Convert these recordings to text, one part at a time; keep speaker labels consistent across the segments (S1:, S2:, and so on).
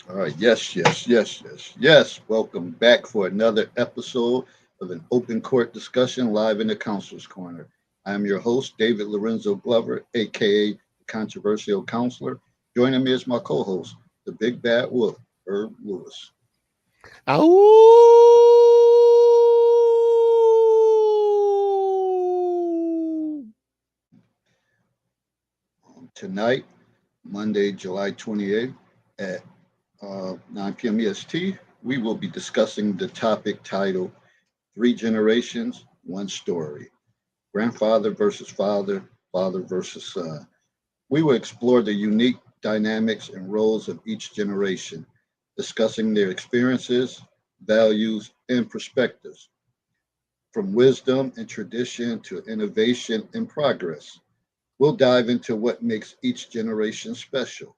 S1: All right. Yes. Welcome back for another episode of an open court discussion live in the Counselor's Corner. I am your host, David Lorenzo Glover, aka the Controversial Counselor. Joining me is my co-host, the Big Bad Wolf, Herb Lewis.
S2: Ow!
S1: Tonight, Monday, July 28th at 9 p.m. EST, we will be discussing the topic titled Three Generations, One Story. Grandfather versus father, father versus son. We will explore the unique dynamics and roles of each generation, discussing their experiences, values, and perspectives, from wisdom and tradition to innovation and progress. We'll dive into what makes each generation special.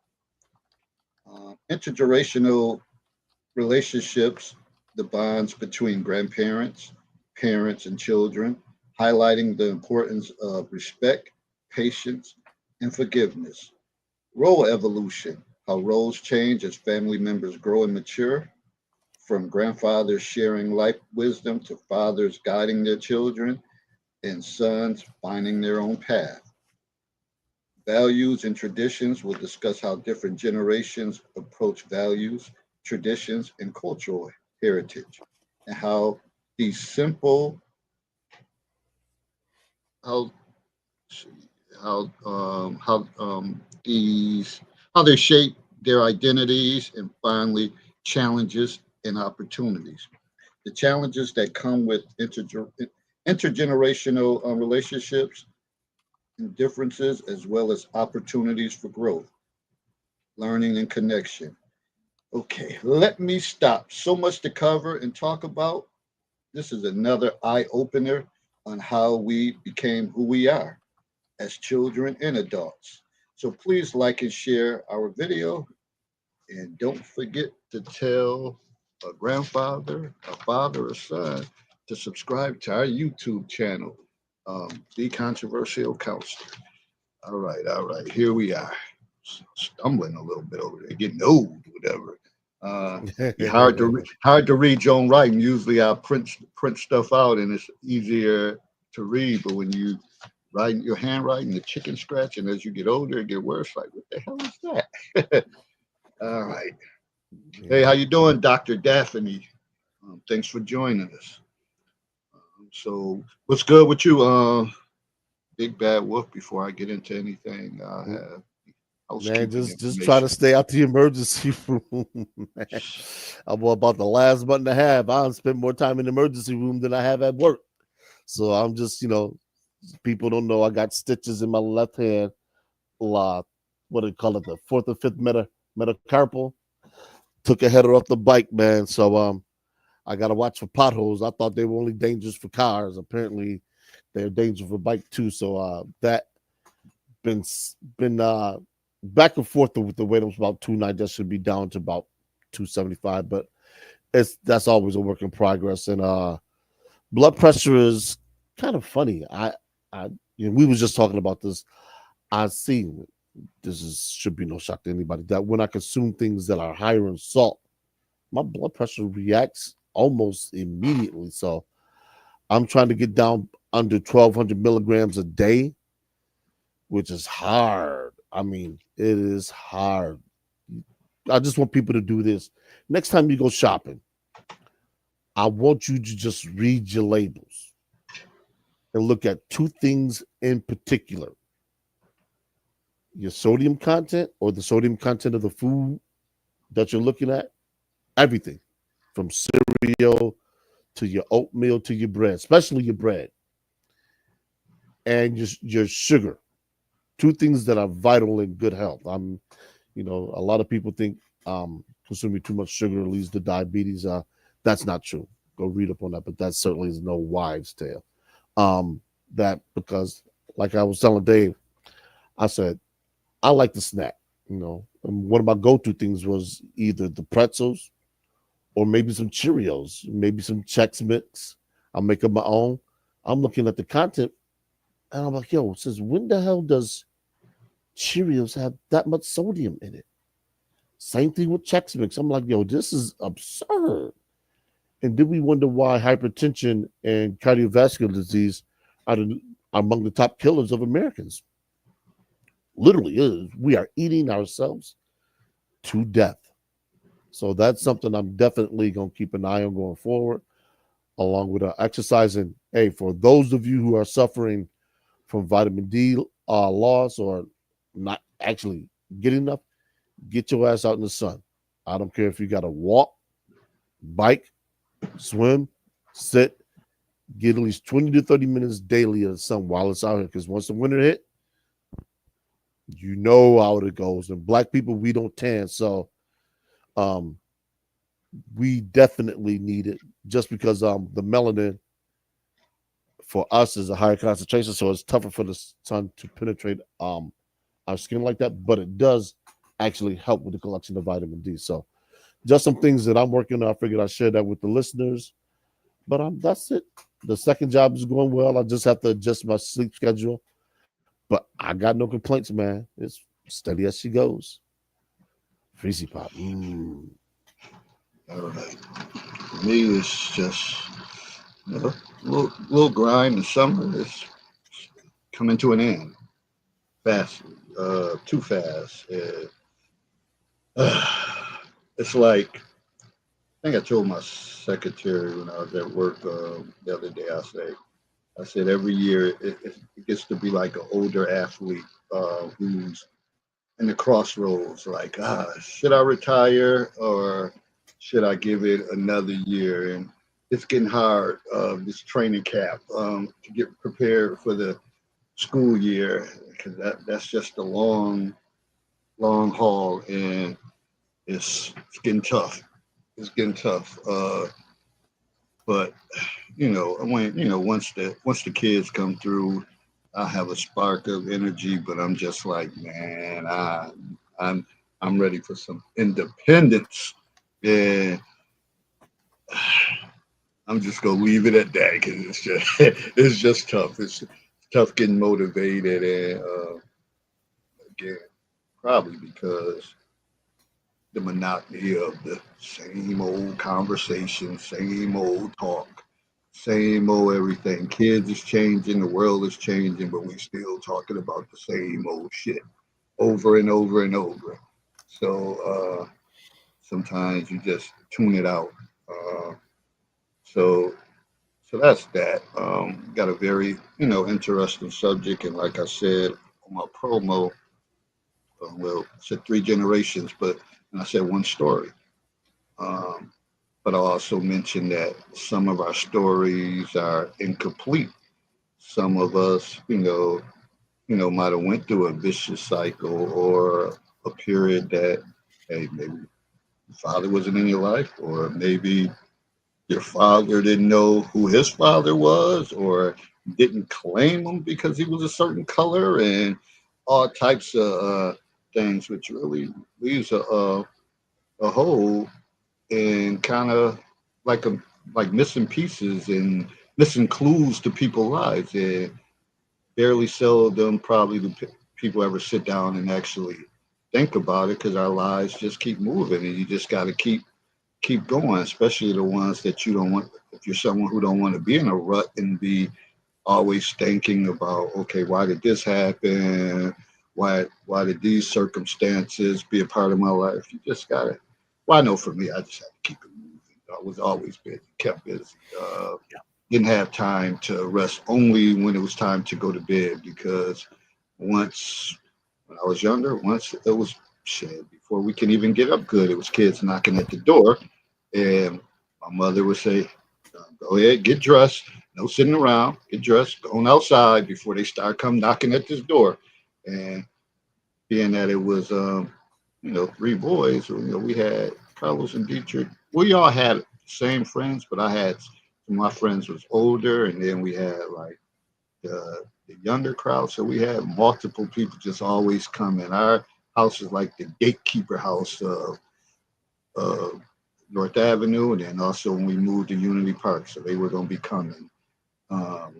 S1: Intergenerational relationships, the bonds between grandparents, parents, and children, highlighting the importance of respect, patience, and forgiveness. Role evolution, how roles change as family members grow and mature, from grandfathers sharing life wisdom to fathers guiding their children and sons finding their own path. Values and traditions will discuss how different generations approach values, traditions, and cultural heritage, and how these simple, how these how they shape their identities and finally challenges and opportunities. The challenges that come with intergenerational relationships and differences, as well as opportunities for growth, learning, and connection. Okay, let me stop. So much to cover and talk about. This is another eye opener on how we became who we are as children and adults. So please like and share our video. And don't forget to tell a grandfather, a father, or son to subscribe to our YouTube channel, The Controversial Counselor. All right, here we are. Stumbling a little bit over there, getting old, whatever. Be hard to read your own writing. Usually I print stuff out and it's easier to read, but when you writing your handwriting, the chicken scratch, and as you get older, it get worse. Like, what the hell is that? All right. Hey, how
S2: Yeah.
S1: you doing, Dr. Daphne? Thanks for joining us. So, what's good with you, Big Bad Wolf? Before I get into anything, I have
S2: Man,
S1: housekeeping
S2: just try to
S1: information.
S2: stay out the emergency room, man. I'm about the last month and a half. I spent more time in the emergency room than I have at work. So I'm just, people don't know I got stitches in my left hand. Uh, what do they call it? The fourth or fifth metacarpal. Took a header off the bike, man. So I gotta watch for potholes. I thought they were only dangerous for cars. Apparently, they're dangerous for bike too. So that been been back and forth with the weight. It was about 290. That should be down to about 275. But that's always a work in progress. And blood pressure is kind of funny. I we was just talking about this. I see this is should be no shock to anybody that when I consume things that are higher in salt, my blood pressure reacts almost immediately. So I'm trying to get down under 1,200 milligrams a day, which is hard. I mean, it is hard. I just want people to do this. Next time you go shopping, I want you to just read your labels and look at two things in particular: your sodium content or the sodium content of the food that you're looking at. Everything from cereal to your oatmeal to your bread, especially your bread and your sugar. Two things that are vital in good health. A lot of people think consuming too much sugar leads to diabetes. That's not true. Go read up on that, but that certainly is no wives' tale. That because, like I was telling Dave, I said I like to snack. And one of my go-to things was either the pretzels or maybe some Cheerios, maybe some Chex Mix. I'll make up my own. I'm looking at the content and I'm like, since when the hell does Cheerios have that much sodium in it? Same thing with Chex Mix. I'm like, yo, this is absurd. And then we wonder why hypertension and cardiovascular disease are, are among the top killers of Americans. Literally is. We are eating ourselves to death. So that's something I'm definitely going to keep an eye on going forward, along with exercising. Hey, for those of you who are suffering from vitamin D loss or not actually getting enough, get your ass out in the sun. I don't care if you got to walk, bike, swim, sit, get at least 20 to 30 minutes daily of the sun while it's out here. Because once the winter hit, you know how it goes. And Black people, we don't tan. So we definitely need it just because the melanin for us is a higher concentration. So it's tougher for the sun to penetrate our skin like that. But it does actually help with the collection of vitamin D. So just some things that I'm working on. I figured I'd share that with the listeners. But that's it. The second job is going well. I just have to adjust my sleep schedule. But I got no complaints, man. It's steady as she goes. Freezy Pop.
S1: All right. For me, it's just a little grind. The summer is coming to an end. Fast, too fast. It's like I think I told my secretary when I was at work the other day. I said every year it gets to be like an older athlete who's in the crossroads. Like, should I retire or should I give it another year? And it's getting hard. This training camp to get prepared for the school year because that's just a long haul and it's getting tough. It's getting tough. But when once the kids come through, I have a spark of energy. But I'm just like, man, I'm I'm ready for some independence, and I'm just gonna leave it at that because it's just it's just tough. It's tough getting motivated, and again, probably because the monotony of the same old conversation, same old talk, same old everything. Kids is changing, the world is changing, but we still talking about the same old shit over and over and over. So sometimes you just tune it out. Uh, so so that's that. Got a very interesting subject, and like I said on my promo, well, I said three generations, but and I said one story. Um, but I also mentioned that some of our stories are incomplete. Some of us, might have went through a vicious cycle or a period that, hey, maybe your father wasn't in your life, or maybe your father didn't know who his father was, or didn't claim him because he was a certain color, and all types of things, which really leaves a hole and kind of like like missing pieces and missing clues to people's lives. And barely seldom probably do people ever sit down and actually think about it because our lives just keep moving and you just got to keep going, especially the ones that you don't want. If you're someone who don't want to be in a rut and be always thinking about, okay, why did this happen? Why did these circumstances be a part of my life? You just gotta. Well, I know for me, I just had to keep it moving. I was always busy, kept busy. Didn't have time to rest only when it was time to go to bed because once when I was younger, once it was shit before we can even get up good, it was kids knocking at the door, and my mother would say, "Go ahead, get dressed. No sitting around. Get dressed. Going outside before they start come knocking at this door." And being that it was, three boys, we had Carlos and Dietrich. We all had the same friends, but I had my friends was older, and then we had like the younger crowd. So we had multiple people just always coming. Our house is like the gatekeeper house of North Avenue, and then also when we moved to Unity Park, so they were going to be coming.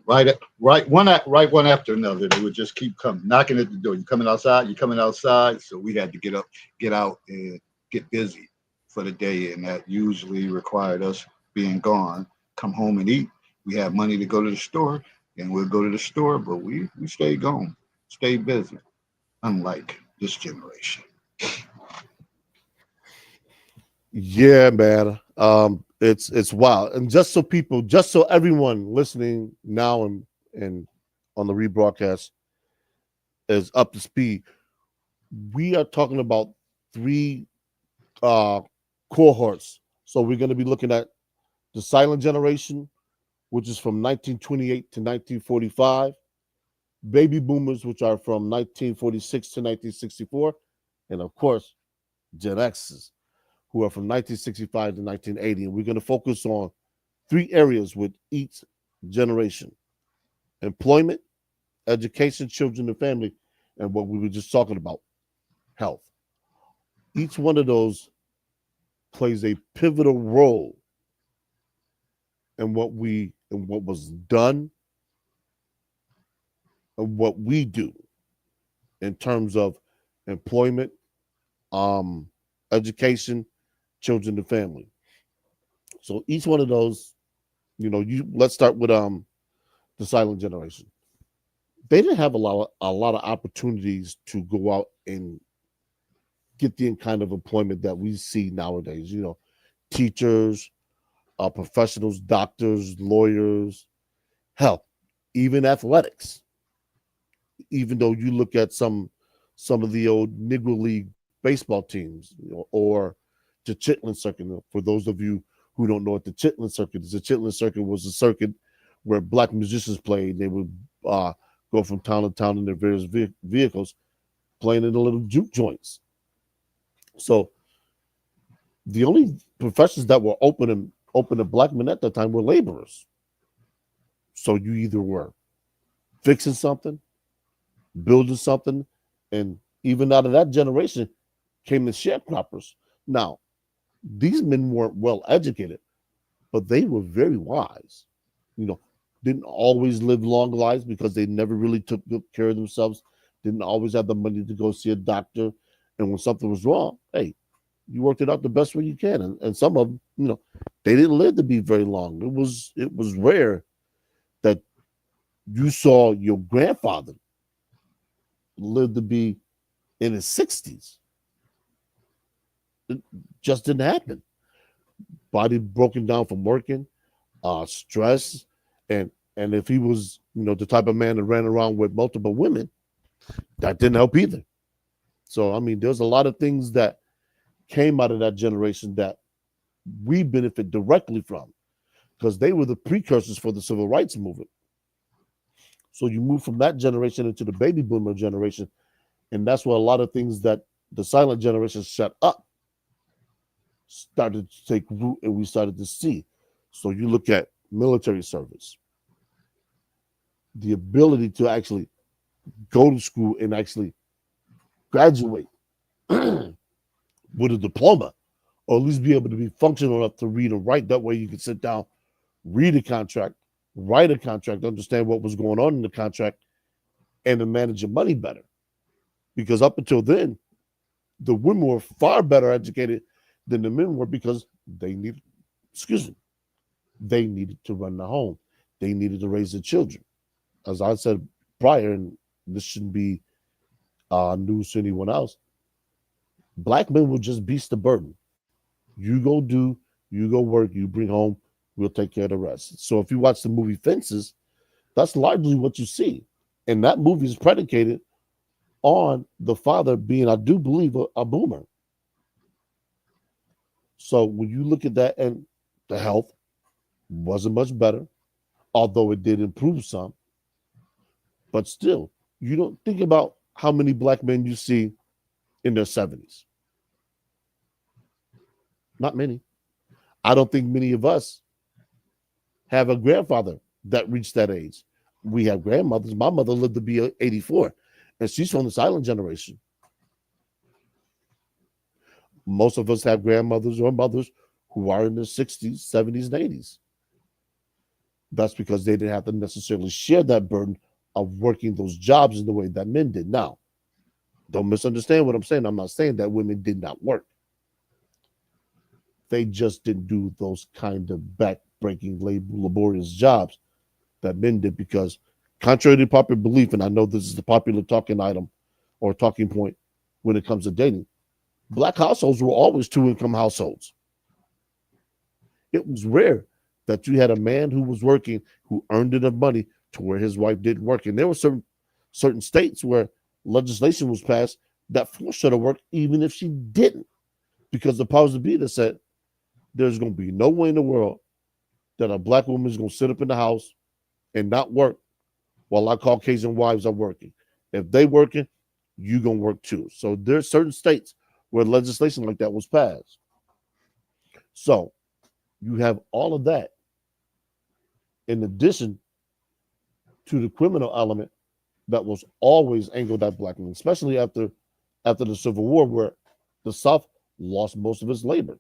S1: Right one after another. They would just keep coming, knocking at the door. You coming outside? You coming outside? So we had to get up, get out, and get busy for the day, and that usually required us being gone, come home and eat. We have money to go to the store, and we'll go to the store, but we stay gone, stay busy, unlike this generation.
S2: Yeah, man. It's wild. And just so everyone listening now and on the rebroadcast is up to speed, we are talking about three uh cohorts. So we're going to be looking at the silent generation, which is from 1928 to 1945, baby boomers, which are from 1946 to 1964, and of course, Gen X's, who are from 1965 to 1980. And we're going to focus on three areas with each generation: employment, education, children, and family, and what we were just talking about, health. Each one of those plays a pivotal role in what was done and what we do in terms of employment, um, education, children, and family. So each one of those, let's start with the silent generation. They didn't have a lot of opportunities to go out and get the kind of employment that we see nowadays. Teachers, professionals, doctors, lawyers, hell, even athletics. Even though you look at some of the old Negro League baseball teams, or the Chitlin Circuit. For those of you who don't know what the Chitlin Circuit is, the Chitlin Circuit was a circuit where black musicians played. They would go from town to town in their various vehicles, playing in the little juke joints. So the only professions that were open to black men at that time were laborers. So you either were fixing something, building something, and even out of that generation came the sharecroppers. Now, these men weren't well educated, but they were very wise. Didn't always live long lives because they never really took good care of themselves, didn't always have the money to go see a doctor. And when something was wrong, hey, you worked it out the best way you can. And some of them, they didn't live to be very long. It was rare that you saw your grandfather live to be in his 60s. It just didn't happen. Body broken down from working, stress, and if he was, the type of man that ran around with multiple women, that didn't help either. So, I mean, there's a lot of things that came out of that generation that we benefit directly from, because they were the precursors for the civil rights movement. So you move from that generation into the baby boomer generation, and that's where a lot of things that the silent generation set up started to take root, and we started to see. So you look at military service, the ability to actually go to school and actually graduate with a diploma, or at least be able to be functional enough to read and write. That way you can sit down, read a contract, write a contract, understand what was going on in the contract, and to manage your money better. Because up until then, the women were far better educated than the men were, because they needed to run the home. They needed to raise their children. As I said prior, and this shouldn't be news to anyone else, black men will just beast the burden. You go work, you bring home, we'll take care of the rest. So if you watch the movie Fences, that's largely what you see. And that movie is predicated on the father being, I do believe, a boomer. So when you look at that, and the health wasn't much better, although it did improve some. But still, you don't think about how many black men you see in their 70s. Not many. I don't think many of us have a grandfather that reached that age. We have grandmothers. My mother lived to be 84, and she's from the silent generation. Most of us have grandmothers or mothers who are in their 60s, 70s, and 80s. That's because they didn't have to necessarily share that burden of working those jobs in the way that men did. Now, don't misunderstand what I'm saying. I'm not saying that women did not work. They just didn't do those kind of back-breaking, laborious jobs that men did because, contrary to popular belief, and I know this is the popular talking item or talking point when it comes to dating, black households were always two-income households. It was rare that you had a man who was working who earned enough money to where his wife didn't work. And there were certain states where legislation was passed that forced her to work even if she didn't, because the powers that be that said there's going to be no way in the world that a black woman is going to sit up in the house and not work while our Caucasian wives are working. If they working, you going to work too. So there's certain states where legislation like that was passed. So you have all of that in addition to the criminal element that was always angled at black men, especially after the Civil War, where the South lost most of its labor.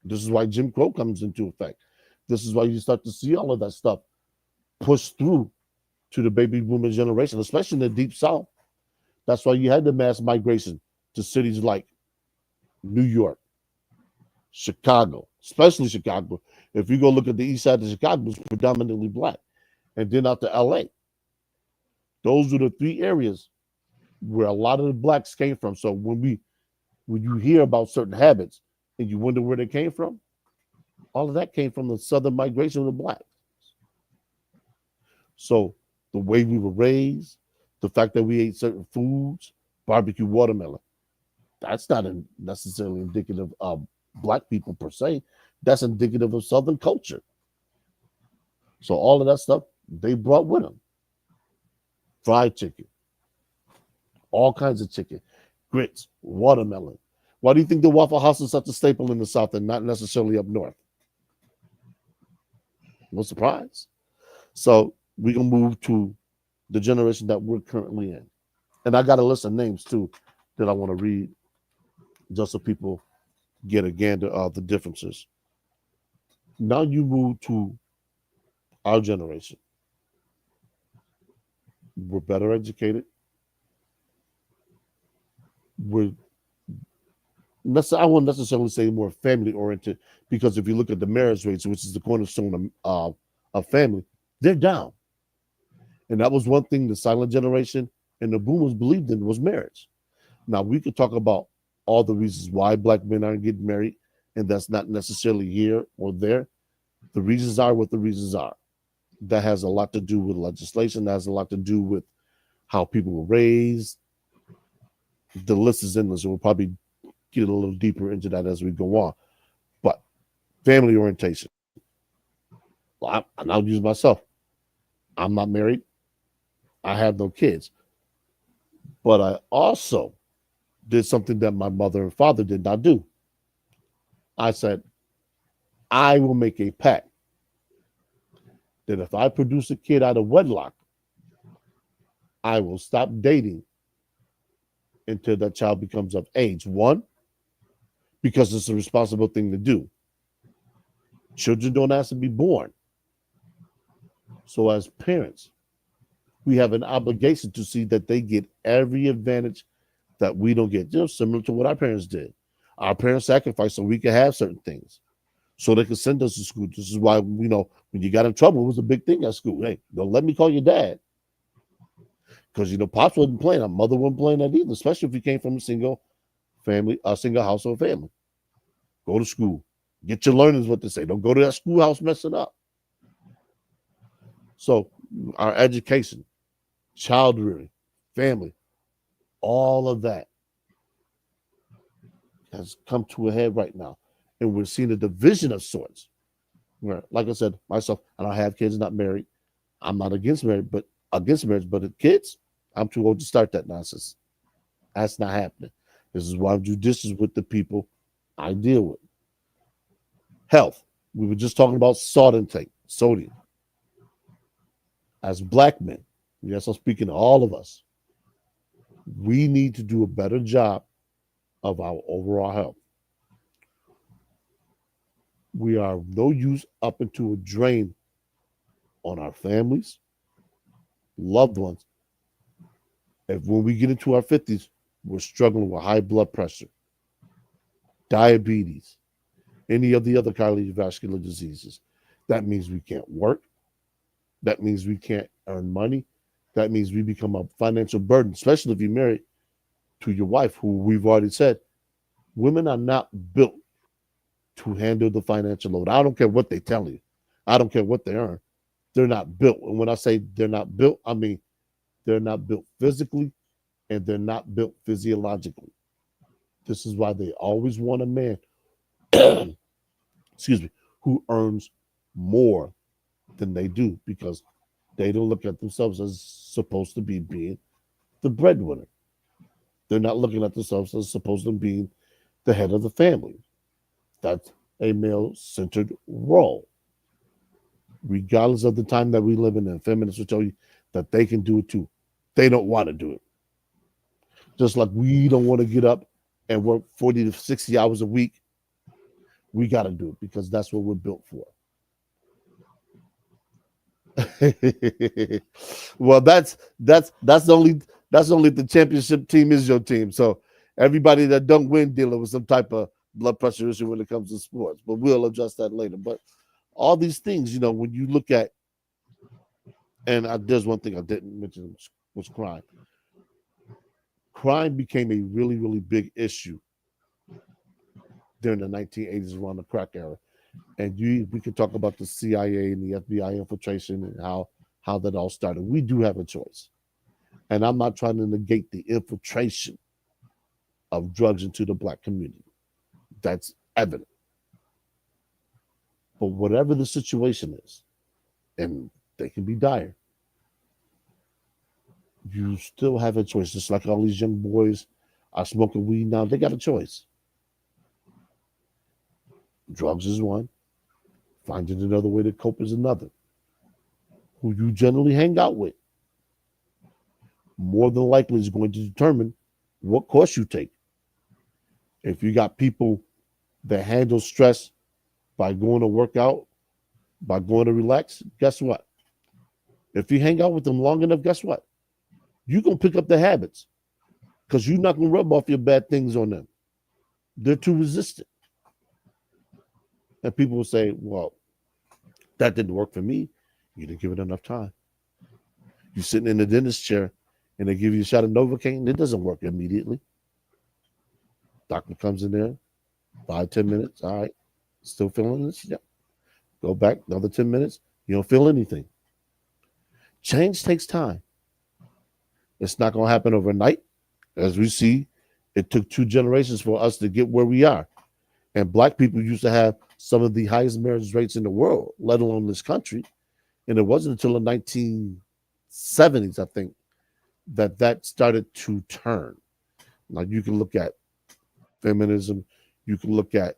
S2: This is why Jim Crow comes into effect. This is why you start to see all of that stuff pushed through to the baby boomer generation, especially in the Deep South. That's why you had the mass migration to cities like New York, Chicago, especially Chicago. If you go look at the east side of Chicago, it's predominantly black. And then out to LA. Those are the three areas where a lot of the blacks came from. So when you hear about certain habits and you wonder where they came from, all of that came from the southern migration of the blacks. So the way we were raised, the fact that we ate certain foods, barbecue watermelon, that's not necessarily indicative of black people per se. That's indicative of southern culture. So all of that stuff they brought with them. Fried chicken, all kinds of chicken, grits, watermelon. Why do you think the Waffle House is such a staple in the South and not necessarily up north? No surprise. So we can move to the generation that we're currently in. And I got a list of names too that I want to read just so people get a gander of the differences. Now you move to our generation. We're better educated. I won't necessarily say more family oriented, because if you look at the marriage rates, which is the cornerstone of family, they're down. And that was one thing the silent generation and the boomers believed in, was marriage. Now we could talk about all the reasons why black men aren't getting married, and that's not necessarily here or there. The reasons are what the reasons are. That has a lot to do with legislation. That has a lot to do with how people were raised. The list is endless, and we'll probably get a little deeper into that as we go on. But family orientation. Well, I'll use myself. I'm not married. I have no kids. But I also did something that my mother and father did not do. I said, I will make a pact that if I produce a kid out of wedlock, I will stop dating until that child becomes of age. One, because it's a responsible thing to do. Children don't ask to be born. So as parents, we have an obligation to see that they get every advantage that we don't get. Similar to what our parents did. Our parents sacrificed so we could have certain things, so they could send us to school. This is why, when you got in trouble, it was a big thing at school. Hey, don't let me call your dad. Because, pops wasn't playing that. Mother wasn't playing that either, especially if you came from a single household family. Go to school. Get your learnings, what they say. Don't go to that schoolhouse messing up. So our education, child rearing, family, all of that has come to a head right now. And we're seeing a division of sorts. Where, like I said, myself, I don't have kids, not married. I'm not against marriage, but the kids, I'm too old to start that nonsense. That's not happening. This is why I'm judicious with the people I deal with. Health. We were just talking about salt intake, sodium. As black men, yes, I'm speaking to all of us, we need to do a better job of our overall health. We are no use up into a drain on our families, loved ones. If when we get into our 50s, we're struggling with high blood pressure, diabetes, any of the other cardiovascular diseases. That means we can't work. That means we can't earn money. That means we become a financial burden, especially if you're married to your wife, who we've already said women are not built to handle the financial load. I don't care what they tell you. I don't care what they earn. They're not built. And when I say they're not built, I mean they're not built physically and they're not built physiologically. This is why they always want a man, excuse me, who earns more than they do because they don't look at themselves as supposed to be being the breadwinner. They're not looking at themselves as supposed to be the head of the family. That's a male centered role. Regardless of the time that we live in, and feminists will tell you that they can do it too. They don't want to do it. Just like we don't want to get up and work 40 to 60 hours a week, we got to do it because that's what we're built for. Well, that's only the championship team is your team. So everybody that don't win dealing with some type of blood pressure issue when it comes to sports. But we'll adjust that later. But all these things, when you look at, and there's one thing I didn't mention was crime. Crime became a really, really big issue during the 1980s around the crack era. And we can talk about the CIA and the FBI infiltration and how that all started. We do have a choice. And I'm not trying to negate the infiltration of drugs into the black community. That's evident. But whatever the situation is, and they can be dire, you still have a choice. Just like all these young boys are smoking weed now, they got a choice. Drugs is one. Finding another way to cope is another. Who you generally hang out with more than likely is going to determine what course you take. If you got people that handle stress by going to work out, by going to relax, guess what? If you hang out with them long enough, guess what? You're going to pick up the habits because you're not going to rub off your bad things on them. They're too resistant. And people will say, well, that didn't work for me. You didn't give it enough time. You're sitting in the dentist chair and they give you a shot of Novocaine. It doesn't work immediately. Doctor comes in there, 5-10 minutes. All right. Still feeling this? Yeah. Go back another 10 minutes. You don't feel anything. Change takes time. It's not going to happen overnight. As we see, it took 2 generations for us to get where we are. And black people used to have some of the highest marriage rates in the world, let alone this country. And it wasn't until the 1970s, I think, that started to turn. Now, you can look at feminism. You can look at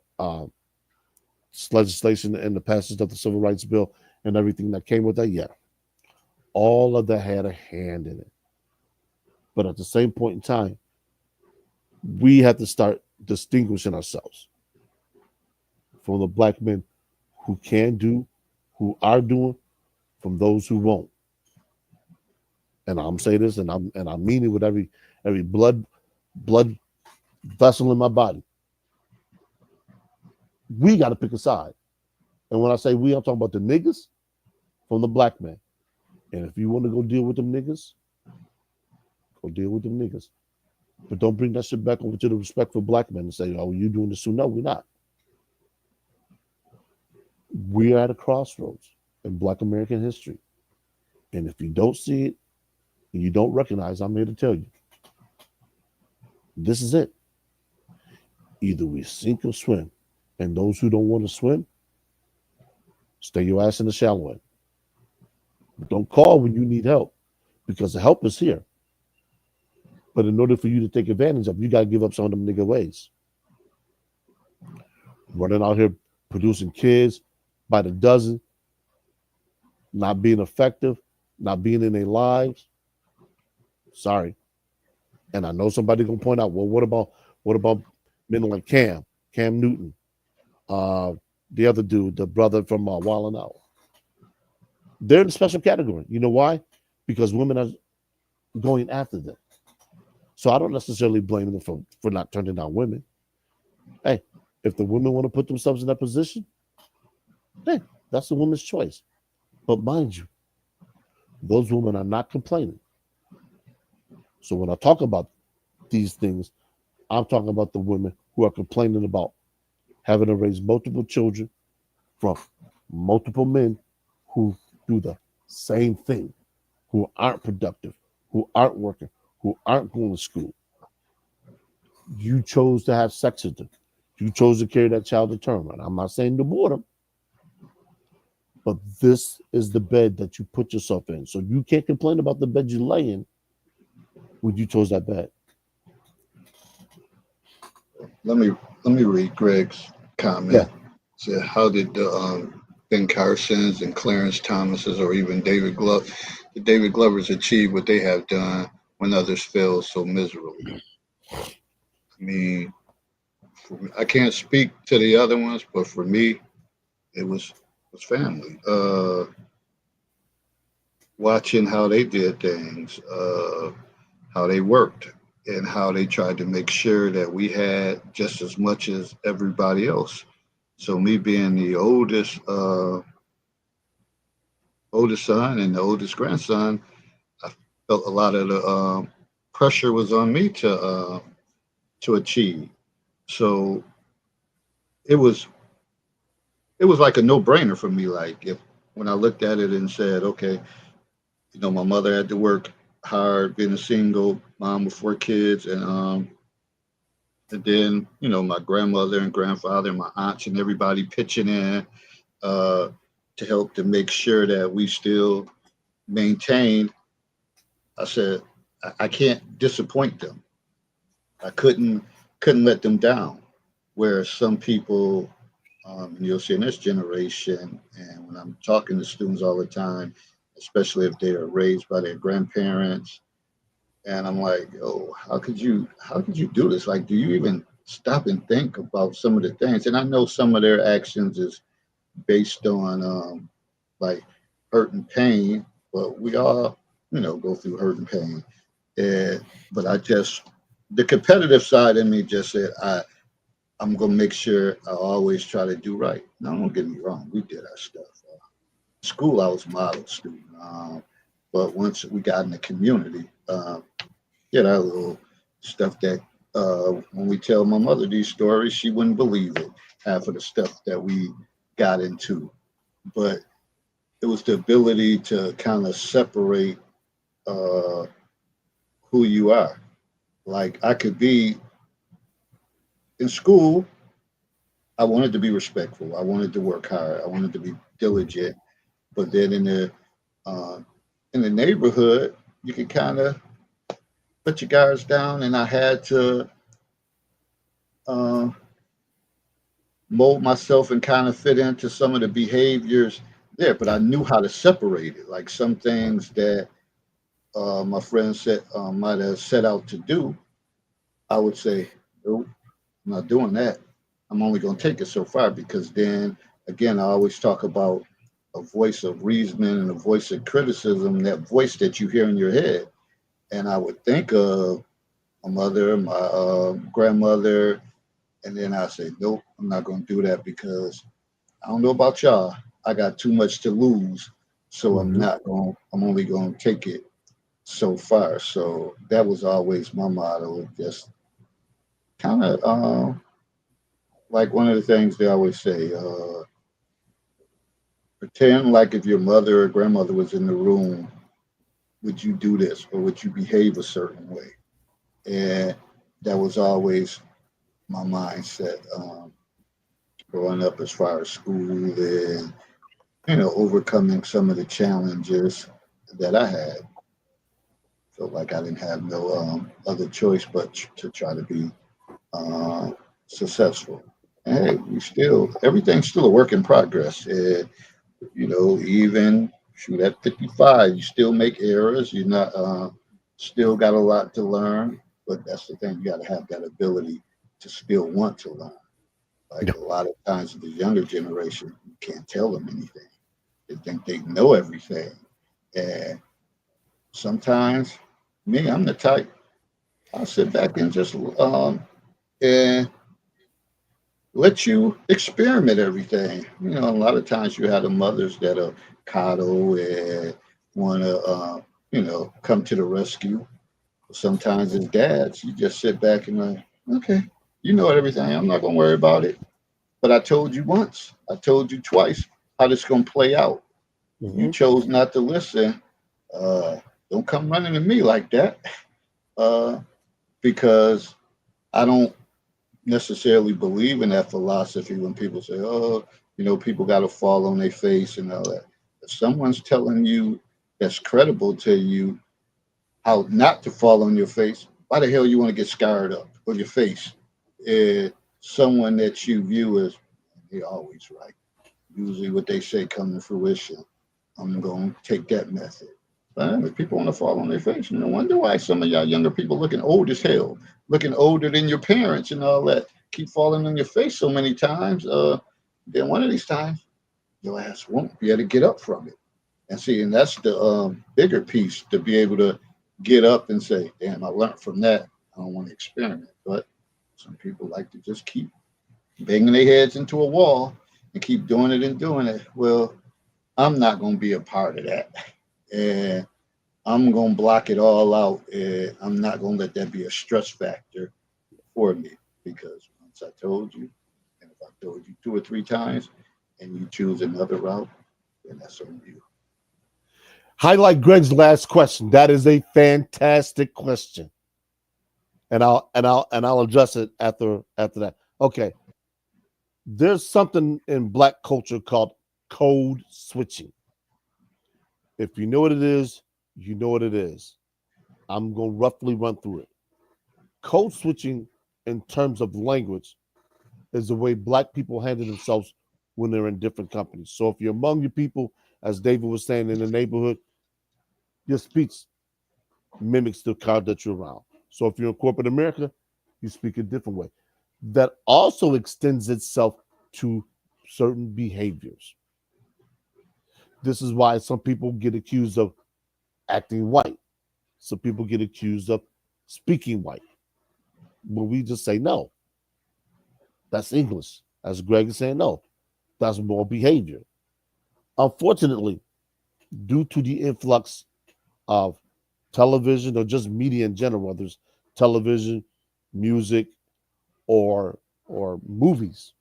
S2: legislation and the passage of the Civil Rights Bill and everything that came with that. Yeah, all of that had a hand in it. But at the same point in time, we have to start distinguishing ourselves from the black men who can do, who are doing, from those who won't. And I'm saying this, and I mean it with every blood vessel in my body. We got to pick a side. And when I say we, I'm talking about the niggas from the black man. And if you want to go deal with them niggas, go deal with them niggas. But don't bring that shit back over to the respectful black men and say, oh, you doing this too? No, we're not. We're at a crossroads in Black American history. And if you don't see it, and you don't recognize, I'm here to tell you, this is it. Either we sink or swim. And those who don't want to swim, stay your ass in the shallow end. But don't call when you need help because the help is here. But in order for you to take advantage of, you got to give up some of them nigga ways. Running out here producing kids by the dozen, not being effective, not being in their lives. Sorry. And I know somebody gonna point out, well, what about men like Cam Newton, the other dude, the brother from Wild 'N Out? They're in a special category. You know why? Because women are going after them. So I don't necessarily blame them for not turning down women. Hey, If the women want to put themselves in that position, then that's the woman's choice. But mind you, those women are not complaining. So when I talk about these things, I'm talking about the women who are complaining about having to raise multiple children from multiple men who do the same thing, who aren't productive, who aren't working, who aren't going to school. You chose to have sex with them. You chose to carry that child to term. And I'm not saying to boredom, but this is the bed that you put yourself in. So you can't complain about the bed you lay in when you chose that bed.
S1: Let me read Greg's comment. Said, how did the Ben Carsons and Clarence Thomases or even the David Glovers achieve what they have done when others fail so miserably? I mean, I can't speak to the other ones, but for me, it was family. Watching how they did things, how they worked, and how they tried to make sure that we had just as much as everybody else. So me being the oldest son and the oldest grandson, I felt a lot of the pressure was on me to achieve. So it was like a no brainer for me. Like if when I looked at it and said, okay, my mother had to work hard being a single mom with 4 kids, and then my grandmother and grandfather and my aunts and everybody pitching in uh, to help to make sure that we still maintained. I said I can't disappoint them. I couldn't let them down. Whereas some people, and you'll see in this generation, and when I'm talking to students all the time, especially if they are raised by their grandparents, and I'm like, oh, how could you do this? Like, do you even stop and think about some of the things? And I know some of their actions is based on like hurt and pain, but we all, go through hurt and pain. And but the competitive side in me just said I'm gonna make sure I always try to do right. Now, don't get me wrong, we did our stuff. School, I was a model student, but once we got in the community, yeah, that little stuff that when we tell my mother these stories, she wouldn't believe it. Half of the stuff that we got into, but it was the ability to kind of separate uh, who you are. Like I could be in school, I wanted to be respectful. I wanted to work hard. I wanted to be diligent. But then uh, in the neighborhood, you could kind of put your guards down, and I had to uh, mold myself and kind of fit into some of the behaviors there. But I knew how to separate it. Like some things that my friends said might have set out to do, I would say, nope, I'm not doing that. I'm only going to take it so far because then again, I always talk about a voice of reasoning and a voice of criticism, that voice that you hear in your head. And I would think of my mother, my grandmother, and then I say, nope, I'm not going to do that because I don't know about y'all. I got too much to lose. So I'm
S2: Mhm.
S1: not going, I'm only going to take it so far. So that was always my motto. Just kind of like one of the things they always say, pretend like if your mother or grandmother was in the room, would you do this or would you behave a certain way? And that was always my mindset growing up as far as school and, overcoming some of the challenges that I had. Felt like I didn't have no other choice but to try to be uh, successful. And hey, everything's still a work in progress. And even shoot at 55, you still make errors. You're not still got a lot to learn, but that's the thing. You got to have that ability to still want to learn. Like
S2: Yeah.
S1: a lot of times with the younger generation, you can't tell them anything. They think they know everything, and sometimes me, I'm the type. I'll sit back and just and let you experiment everything. A lot of times you have the mothers that are coddle and want to, come to the rescue. Sometimes as dads, you just sit back and like, okay, you know everything. I'm not gonna worry about it. But I told you once, I told you twice how this gonna play out. You
S2: Mhm.
S1: chose not to listen. Uh, don't come running to me like that, uh, because I don't necessarily believe in that philosophy when people say, "Oh, people got to fall on their face and all that." If someone's telling you that's credible to you how not to fall on your face, why the hell you want to get scarred up on your face? Uh, Someone that you view as they always right. Usually, what they say come to fruition. I'm going to take that method. But if people want to fall on their face, no wonder why some of y'all younger people looking old as hell, looking older than your parents and all that, keep falling on your face so many times. Then one of these times, your ass won't be able to get up from it. And see, and that's the bigger piece to be able to get up and say, damn, I learned from that. I don't want to experiment. But some people like to just keep banging their heads into a wall and keep doing it and doing it. Well, I'm not going to be a part of that. And I'm going to block it all out. And I'm not going to let that be a stress factor for me because once I told you, and if I told you 2 or 3 times and you choose another route, then that's on you.
S2: Highlight Greg's last question. That is a fantastic question, and I'll address it after that. Okay, there's something in Black culture called code switching. If you know what it is, you know what it is. I'm going to roughly run through it. Code switching, in terms of language, is the way Black people handle themselves when they're in different companies. So if you're among your people, as David was saying, in the neighborhood, your speech mimics the crowd that you're around. So if you're in corporate America, you speak a different way. That also extends itself to certain behaviors. This is why some people get accused of acting white. Some people get accused of speaking white. But we just say no. That's English. As Greg is saying, no. That's more behavior. Unfortunately, due to the influx of television or just media in general, whether it's television, music, or movies,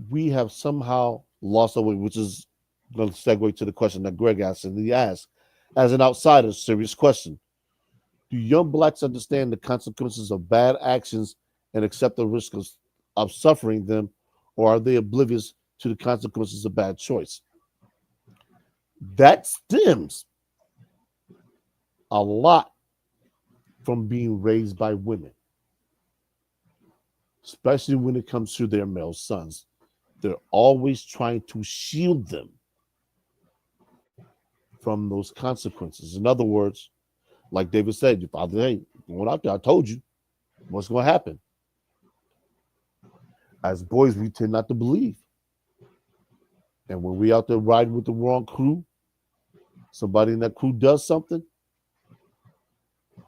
S2: we have somehow lost our way, which is going to segue to the question that Greg asked. And he asked, as an outsider, serious question: do young Blacks understand the consequences of bad actions and accept the risk of suffering them, or are they oblivious to the consequences of bad choice? That stems a lot from being raised by women, especially when it comes to their male sons. They're always trying to shield them from those consequences. In other words, like David said, your father, hey, going out there, I told you what's going to happen. As boys, we tend not to believe. And when we out there riding with the wrong crew, somebody in that crew does something,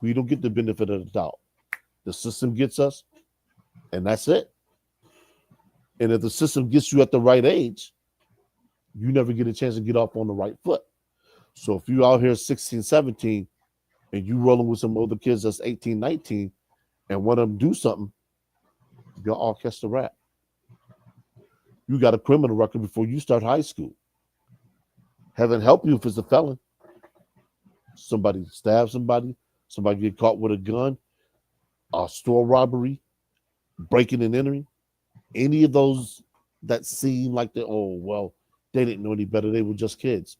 S2: we don't get the benefit of the doubt. The system gets us, and that's it. And if the system gets you at the right age, you never get a chance to get off on the right foot. So if you out here 16, 17, and you rolling with some other kids that's 18, 19, and one of them do something, you'll all catch the rap. You got a criminal record before you start high school. Heaven help you if it's a felon. Somebody stab somebody get caught with a gun, a store robbery, breaking and entering. Any of those that seem like they didn't know any better. They were just kids.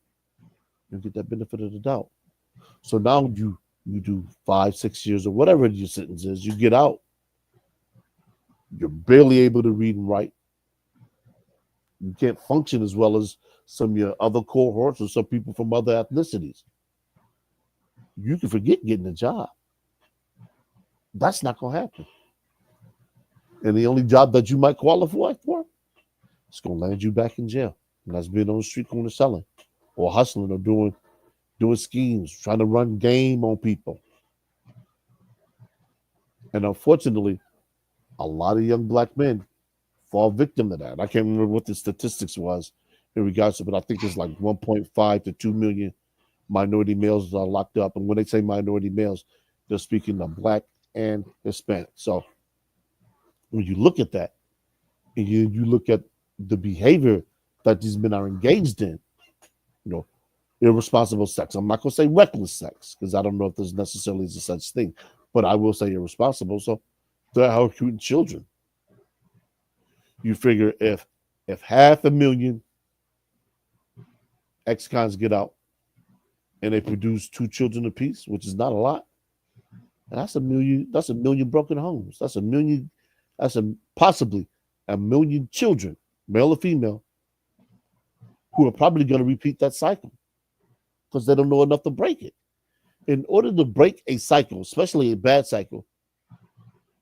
S2: You get that benefit of the doubt. So now you do 5, 6 years or whatever your sentence is. You get out. You're barely able to read and write. You can't function as well as some of your other cohorts or some people from other ethnicities. You can forget getting a job. That's not going to happen. And the only job that you might qualify for, it's going to land you back in jail. And that's being on the street corner selling or hustling or doing schemes, trying to run game on people. And unfortunately, A lot of young black men fall victim to that. I can't remember what the statistics was in regards to, but I think it's like 1.5 to 2 million minority males are locked up. And when they say minority males, they're speaking of black and Hispanic. So when you look at that and you look at the behavior that these men are engaged in, you know, irresponsible sex. I'm not going to say reckless sex because I don't know if there's necessarily a such thing, but I will say irresponsible. So they're out shooting children. You figure if 500,000 ex-cons get out and they produce 2 children apiece, which is not a lot, that's a million. That's a million broken homes. That's a million. That's possibly a million children, male or female, who are probably going to repeat that cycle because they don't know enough to break it. In order to break a cycle, especially a bad cycle,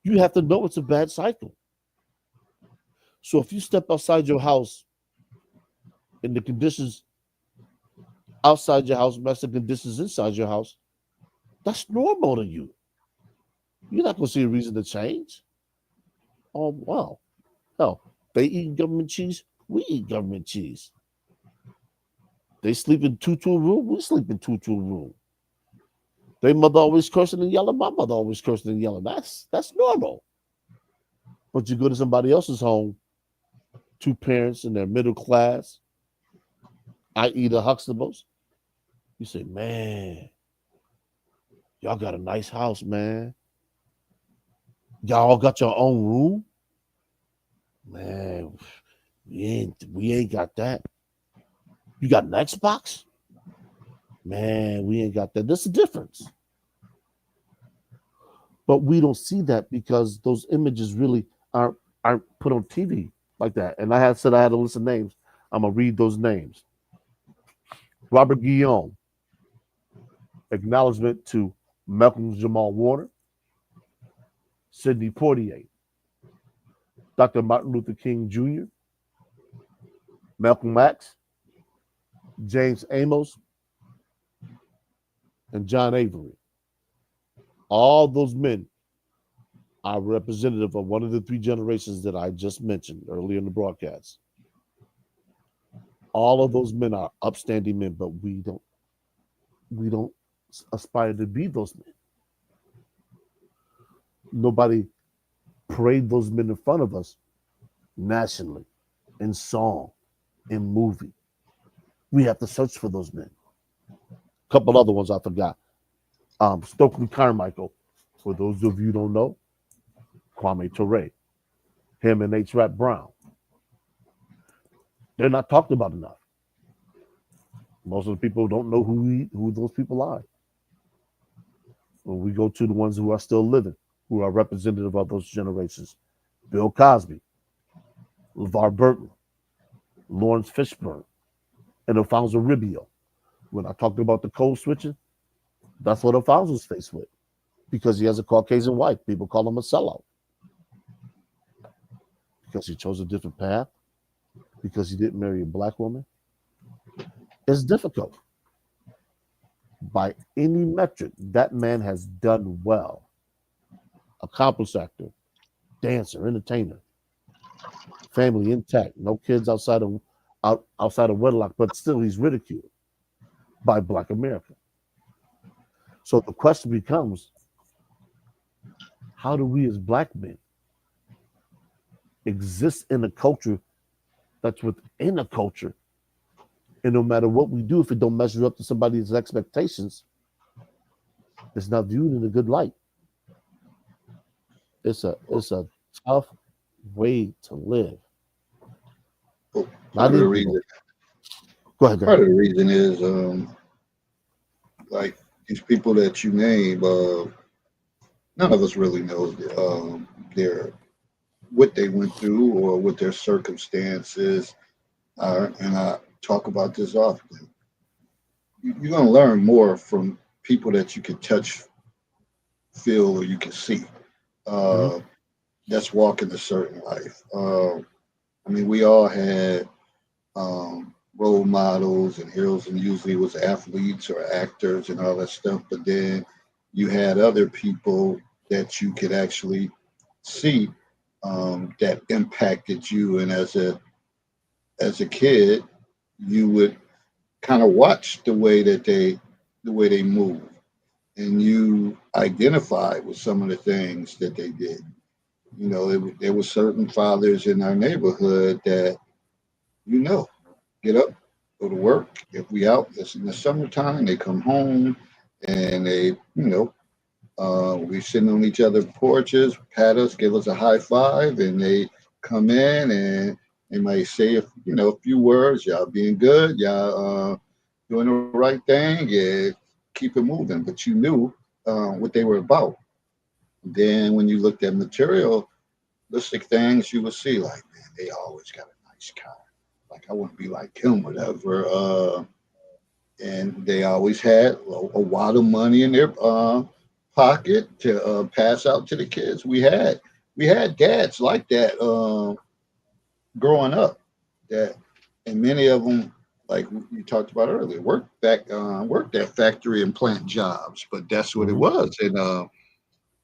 S2: you have to know it's a bad cycle. So if you step outside your house and the conditions outside your house match the conditions inside your house, that's normal to you. You're not going to see a reason to change. Oh, wow. Hell, they eat government cheese. We eat government cheese. They sleep in two room. We sleep in two room. Their mother always cursing and yelling. My mother always cursing and yelling. That's normal. But you go to somebody else's home, 2 parents and they're middle class, i.e. the Huxtables. You say, man, y'all got a nice house, man. Y'all got your own room? Man, we ain't got that. You got an Xbox? Man, we ain't got that. There's a difference. But we don't see that because those images really aren't put on TV like that. And I said I had a list of names. I'm gonna read those names. Robert Guillaume, acknowledgement to Malcolm Jamal Warner, Sidney Poitier, Dr. Martin Luther King Jr., Malcolm X, James Amos, and John Avery. All those men are representative of one of the 3 generations that I just mentioned earlier in the broadcast. All of those men are upstanding men, but we don't aspire to be those men. Nobody parade those men in front of us nationally, in song, in movie. We have to search for those men. A couple other ones I forgot. Stokely Carmichael, for those of you who don't know, Kwame Ture, him and H. Rap Brown. They're not talked about enough. Most of the people don't know who those people are. When we go to the ones who are still living, who are representative of those generations, Bill Cosby, LeVar Burton, Lawrence Fishburne, and Alfonso Ribio. When I talked about the code switching, that's what Alfonso's faced with because he has a Caucasian wife. People call him a sellout because he chose a different path, because he didn't marry a black woman. It's difficult. By any metric, that man has done well. Accomplished actor, dancer, entertainer, family intact, no kids outside of wedlock, but still he's ridiculed by Black America. So the question becomes, how do we as black men exist in a culture that's within a culture? And no matter what we do, if it don't measure up to somebody's expectations, it's not viewed in a good light. It's a tough way to live.
S1: Well, part of the reason,
S2: Go ahead.
S1: part of the reason is like these people that you name, none of us really knows their what they went through or what their circumstances are, and I talk about this often. You're going to learn more from people that you can touch, feel, or you can see.
S2: Mhm.
S1: Uh, that's walking a certain life. I mean, we all had role models and heroes, and usually it was athletes or actors and all that stuff. But then you had other people that you could actually see that impacted you, and as a kid, you would kind of watch the way they move, and you identified with some of the things that they did. You know, there were certain fathers in our neighborhood that you know get up, go to work. If we out, it's in the summertime. They come home and they, we sitting on each other's porches, pat us, give us a high five, and they come in and they might say, a few words. Y'all being good. Y'all doing the right thing. Yeah, keep it moving. But you knew what they were about. Then when you looked at materialistic things, you would see like, man, they always got a nice car. Like I wouldn't be like him, whatever. And they always had a wad of money in their pocket to pass out to the kids. We had dads like that growing up. That and many of them, like you talked about earlier, worked at factory and plant jobs. But that's what it
S2: Hmm.
S1: was in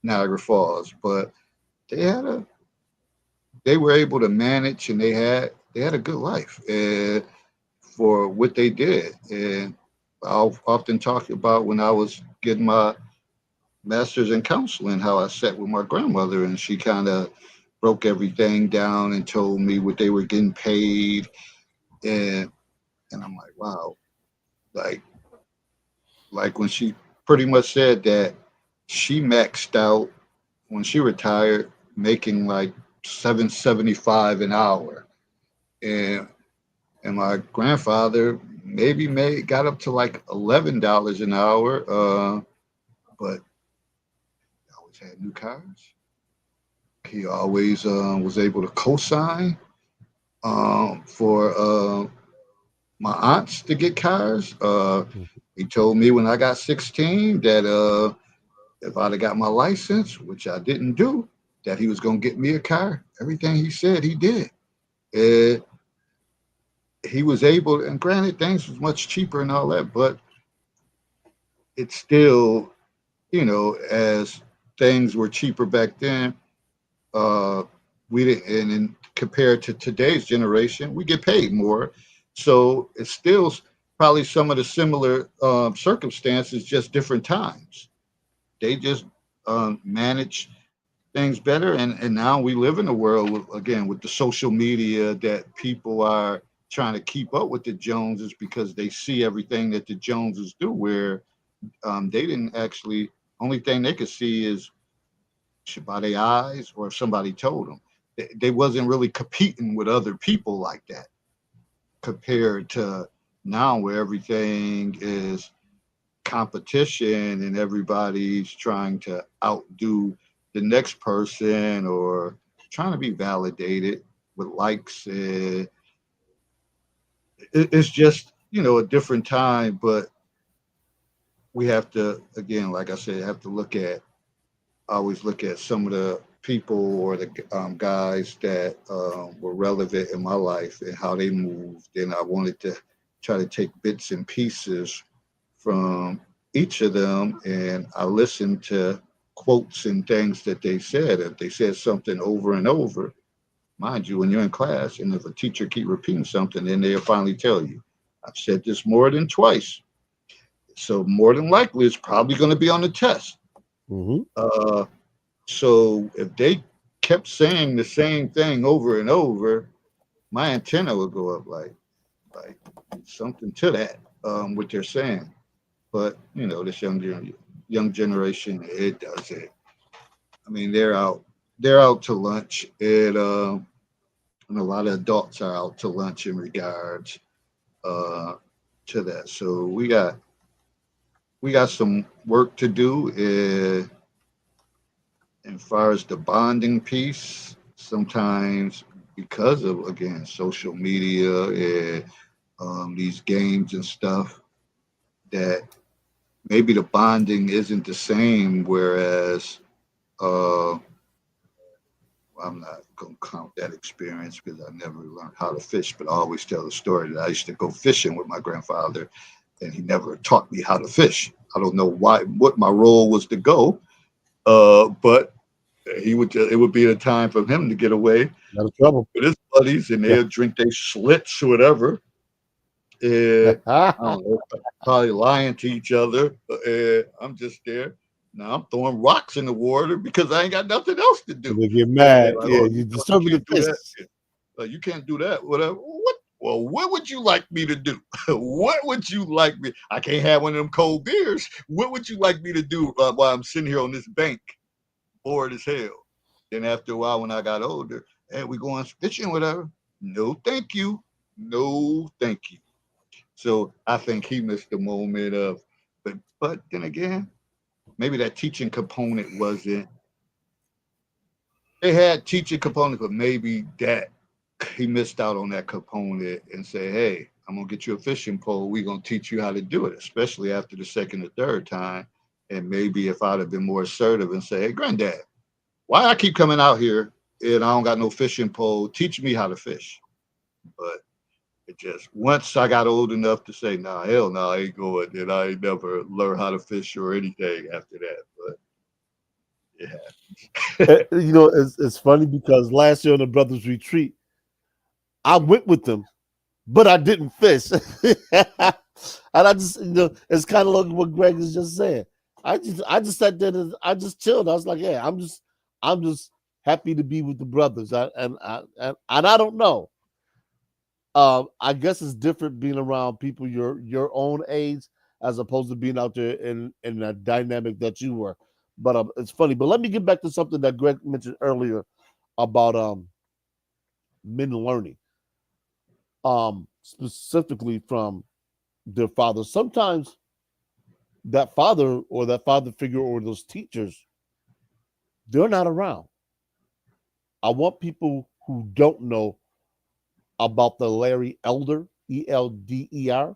S1: Niagara Falls. But they had a they were able to manage, and they had a good life for what they did. And I'll often talk about when I was getting my master's in counseling, how I sat with my grandmother and she kind of broke everything down and told me what they were getting paid. And I'm like, wow, like when she pretty much said that she maxed out when she retired making like 775 an hour. And my grandfather maybe made got up to like $11 an hour, but he always had new cars. He always was able to co-sign for my aunts to get cars. He told me when I got 16 that if I'd have got my license, which I didn't do, that he was going to get me a car. Everything he said, he did. Uh, he was able, and granted, things was much cheaper and all that, but it's still, as things were cheaper back then, uh, we didn't, and then compared to today's generation, we get paid more. So it's still probably some of the similar circumstances, just different times. They just manage things better, and now we live in a world again with the social media that people are trying to keep up with the Joneses because they see everything that the Joneses do. Where they didn't actually. Only thing they could see is by their eyes or if somebody told them. They wasn't really competing with other people like that compared to now where everything is competition and everybody's trying to outdo the next person or trying to be validated with likes. It's just, a different time, but we have to, again, like I said, have to always look at some of the people or the guys that were relevant in my life and how they moved. And I wanted to try to take bits and pieces from each of them. And I listened to quotes and things that they said. If they said something over and over, mind you, when you're in class, and if a teacher keep repeating something, then they'll finally tell you, I've said this more than twice. So more than likely, it's probably going to be on the test.
S2: Hmm.
S1: Uh, So if they kept saying the same thing over and over, my antenna would go up like something to that, what they're saying. But this young generation, it does it. I mean, they're out to lunch. And a lot of adults are out to lunch in regards uh, to that. So we got some work to do. As far as the bonding piece, sometimes because of again social media and these games and stuff, that maybe the bonding isn't the same. Whereas uh, I'm not gonna count that experience because I never learned how to fish, but I always tell the story that I used to go fishing with my grandfather, and he never taught me how to fish. I don't know what my role was to go, but it would be a time for him to get away
S2: Out of trouble.
S1: with his buddies, and
S2: Yeah.
S1: they'll drink their Schlitz or whatever. I don't know, probably lying to each other. I'm just there. Now I'm throwing rocks in the water because I ain't got nothing else to do.
S2: They get
S1: And they're
S2: mad.
S1: like,
S2: Yeah,
S1: "Oh,
S2: you
S1: you
S2: disturbing the
S1: can't do that.
S2: fish.
S1: You can't do that. Whatever. What? Well, what would you like me to do? What would you like me? I can't have one of them cold beers. What would you like me to do while I'm sitting here on this bank, bored as hell? Then after a while, when I got older, hey, we going fishing, whatever. No, thank you. No, thank you. So I think he missed the moment of, but then again, maybe that teaching component wasn't. They had teaching component, but maybe that he missed out on that component and say, hey, I'm gonna get you a fishing pole. We're gonna teach you how to do it, especially after the second or third time. And maybe if I'd have been more assertive and say, hey, granddad, why I keep coming out here and I don't got no fishing pole? Teach me how to fish. But it just once I got old enough to say, nah, hell no, I ain't going, then I ain't never learned how to fish or anything after that. But yeah.
S2: It's funny because last year on the brothers retreat, I went with them, but I didn't fish. And I just, it's kind of like what Greg is just saying. I just sat there and I just chilled. I was like, yeah, I'm just happy to be with the brothers. And I don't know. I guess it's different being around people your own age as opposed to being out there in that dynamic that you were. But it's funny. But let me get back to something that Greg mentioned earlier about men learning, specifically from their father. Sometimes that father or that father figure or those teachers, they're not around. I want people who don't know about the Larry Elder, Elder.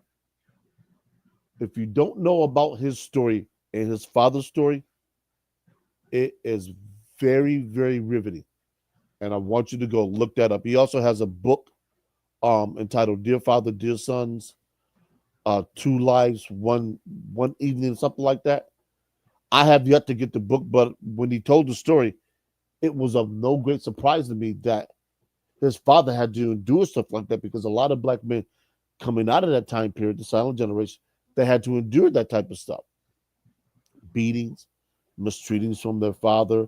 S2: If you don't know about his story and his father's story, it is very, very riveting. And I want you to go look that up. He also has a book entitled Dear Father, Dear Sons, Two Lives, One Evening, something like that. I have yet to get the book, but when he told the story, it was of no great surprise to me that his father had to endure stuff like that because a lot of black men coming out of that time period, the silent generation, they had to endure that type of stuff. Beatings, mistreatings from their father,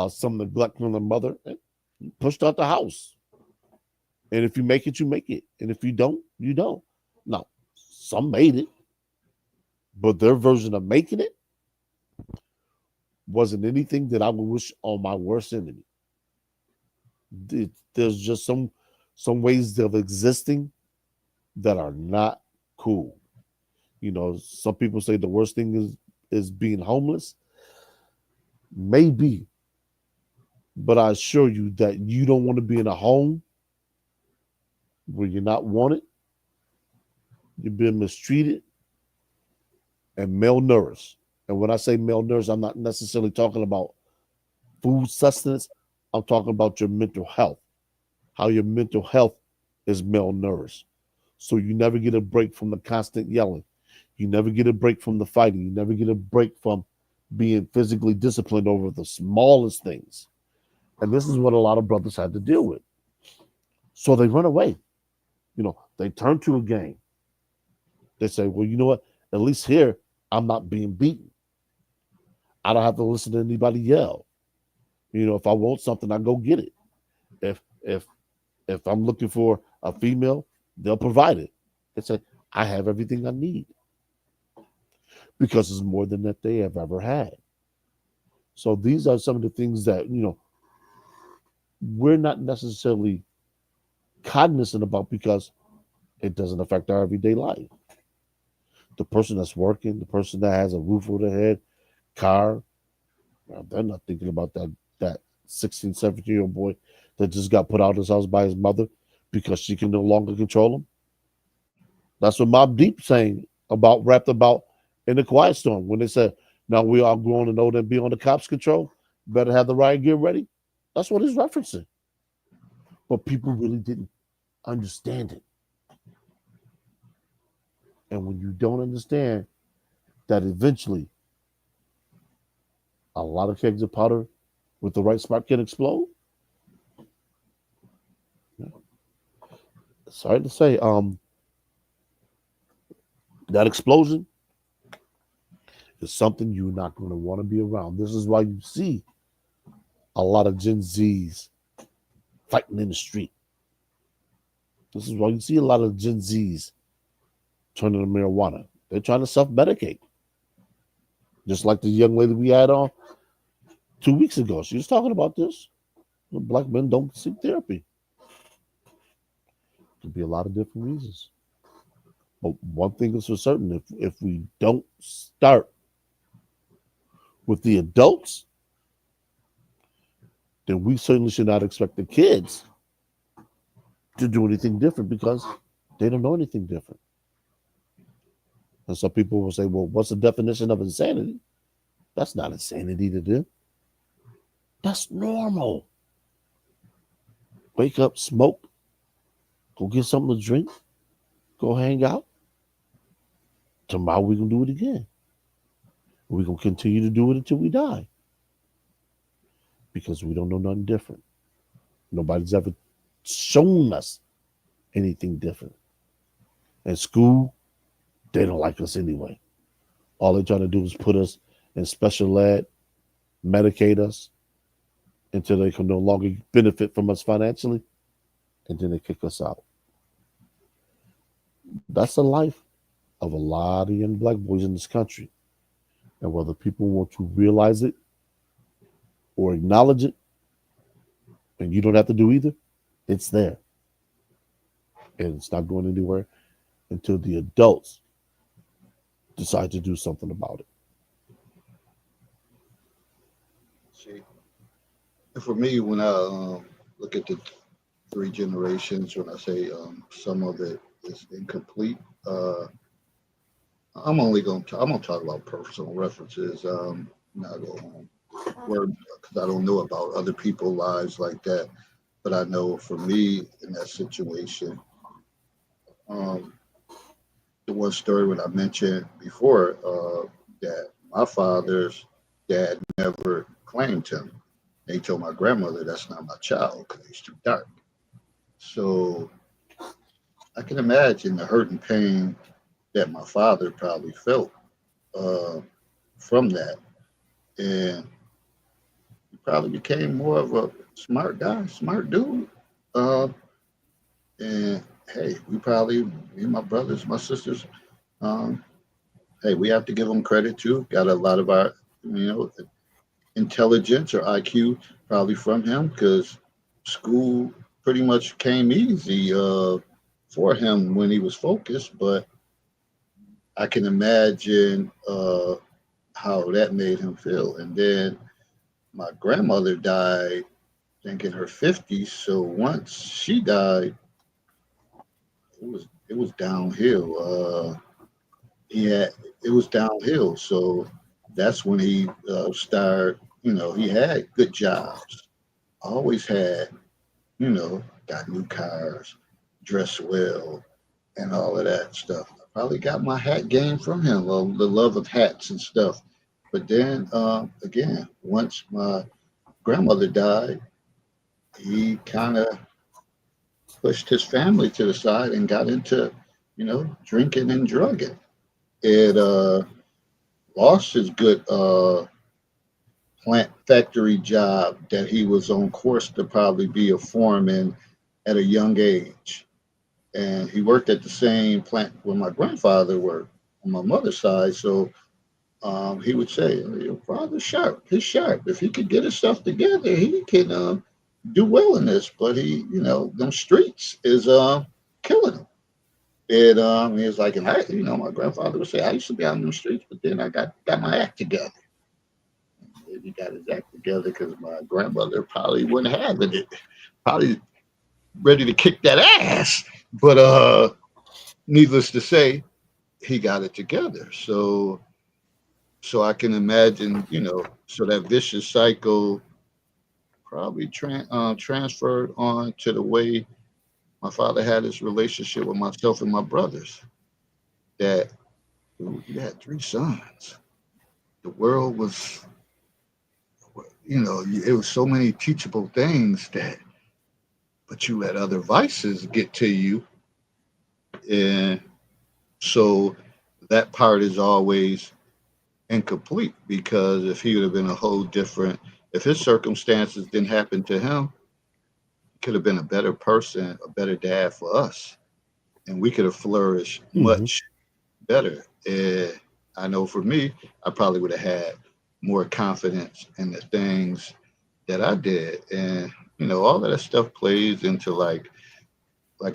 S2: some neglect from their mother, and pushed out the house. And if you make it, you make it. And if you don't, you don't. Now, some made it, but their version of making it wasn't anything that I would wish on my worst enemy. There's just some ways of existing that are not cool. Some people say the worst thing is being homeless. Maybe, but I assure you that you don't want to be in a home where you're not wanted, you're being mistreated, and malnourished. And when I say malnourished, I'm not necessarily talking about food sustenance. I'm talking about your mental health, how your mental health is malnourished. So you never get a break from the constant yelling. You never get a break from the fighting. You never get a break from being physically disciplined over the smallest things. And this is what a lot of brothers had to deal with. So they run away. They turn to a game. They say, well, you know what? At least here, I'm not being beaten. I don't have to listen to anybody yell. If I want something, I go get it. If if if I'm looking for a female, they'll provide it. They say, I have everything I need because it's more than that they have ever had. So these are some of the things that, we're not necessarily cognizant about because it doesn't affect our everyday life. The person that's working, the person that has a roof over their head, car, they're not thinking about that 16, 17-year-old boy that just got put out of his house by his mother because she can no longer control him. That's what Mob Deep saying rapped about in the Quiet Storm when they said, now we are grown and old and be on the cops' control. Better have the riot gear ready. That's what he's referencing. But people really didn't understand it. And when you don't understand that eventually a lot of kegs of powder with the right spark can explode. Yeah. Sorry to say, that explosion is something you're not going to want to be around. This is why you see a lot of Gen Zs fighting in the street. This is why you see a lot of Gen Zs turning to marijuana. They're trying to self-medicate. Just like the young lady we had on 2 weeks ago. She was talking about this. Black men don't seek therapy. Could be a lot of different reasons. But one thing is for certain, if we don't start with the adults, then we certainly should not expect the kids to do anything different because they don't know anything different. And some people will say, well, what's the definition of insanity? That's not insanity to them. That's normal. Wake up, smoke, go get something to drink, go hang out. Tomorrow we're going to do it again. We're going to continue to do it until we die. Because we don't know nothing different. Nobody's ever shown us anything different. At school, they don't like us anyway. All they're trying to do is put us in special ed, medicate us until they can no longer benefit from us financially, and then they kick us out. That's the life of a lot of young black boys in this country. And whether people want to realize it or acknowledge it, and you don't have to do either, it's there. And it's not going anywhere until the adults decide to do something about it.
S1: See, for me, when I look at the three generations, when I say some of it is incomplete, I'm gonna talk about personal references. Not word because I don't know about other people's lives like that, but I know for me in that situation, um, the one story when I mentioned before that my father's dad never claimed him. They told my grandmother that's not my child because he's too dark. So I can imagine the hurt and pain that my father probably felt uh, from that, and he probably became more of a smart guy, smart dude. Uh, and hey, we probably, me and my brothers, my sisters, um, hey, we have to give him credit too. Got a lot of our, you know, intelligence or IQ probably from him because school pretty much came easy for him when he was focused. But I can imagine how that made him feel. And then my grandmother died, I think in her 50s. So once she died, it was downhill. He had it was downhill. So that's when he started. You know, he had good jobs. Always had. You know, got new cars, dressed well, and all of that stuff. I probably got my hat game from him, well, the love of hats and stuff. But then again, once my grandmother died, he kind of pushed his family to the side and got into, drinking and drugging. It lost his good plant factory job that he was on course to probably be a foreman at a young age. And he worked at the same plant where my grandfather worked on my mother's side. So he would say, "Your father's sharp. He's sharp. If he could get himself together, he can do well in this. But them streets is killing him." And he was like, and my grandfather would say, "I used to be out in them streets, but then I got my act together." And he got his act together because my grandmother probably wasn't having it. Probably ready to kick that ass. But needless to say, he got it together. So I can imagine, so that vicious cycle probably transferred on to the way my father had his relationship with myself and my brothers. That he had three sons. The world was it was so many teachable things but you let other vices get to you. And so that part is always incomplete because if he would have been a whole different, if his circumstances didn't happen to him, he could have been a better person, a better dad for us, and we could have flourished
S2: Mhm.
S1: much better. And I know for me, I probably would have had more confidence in the things that I did. And, all of that stuff plays into like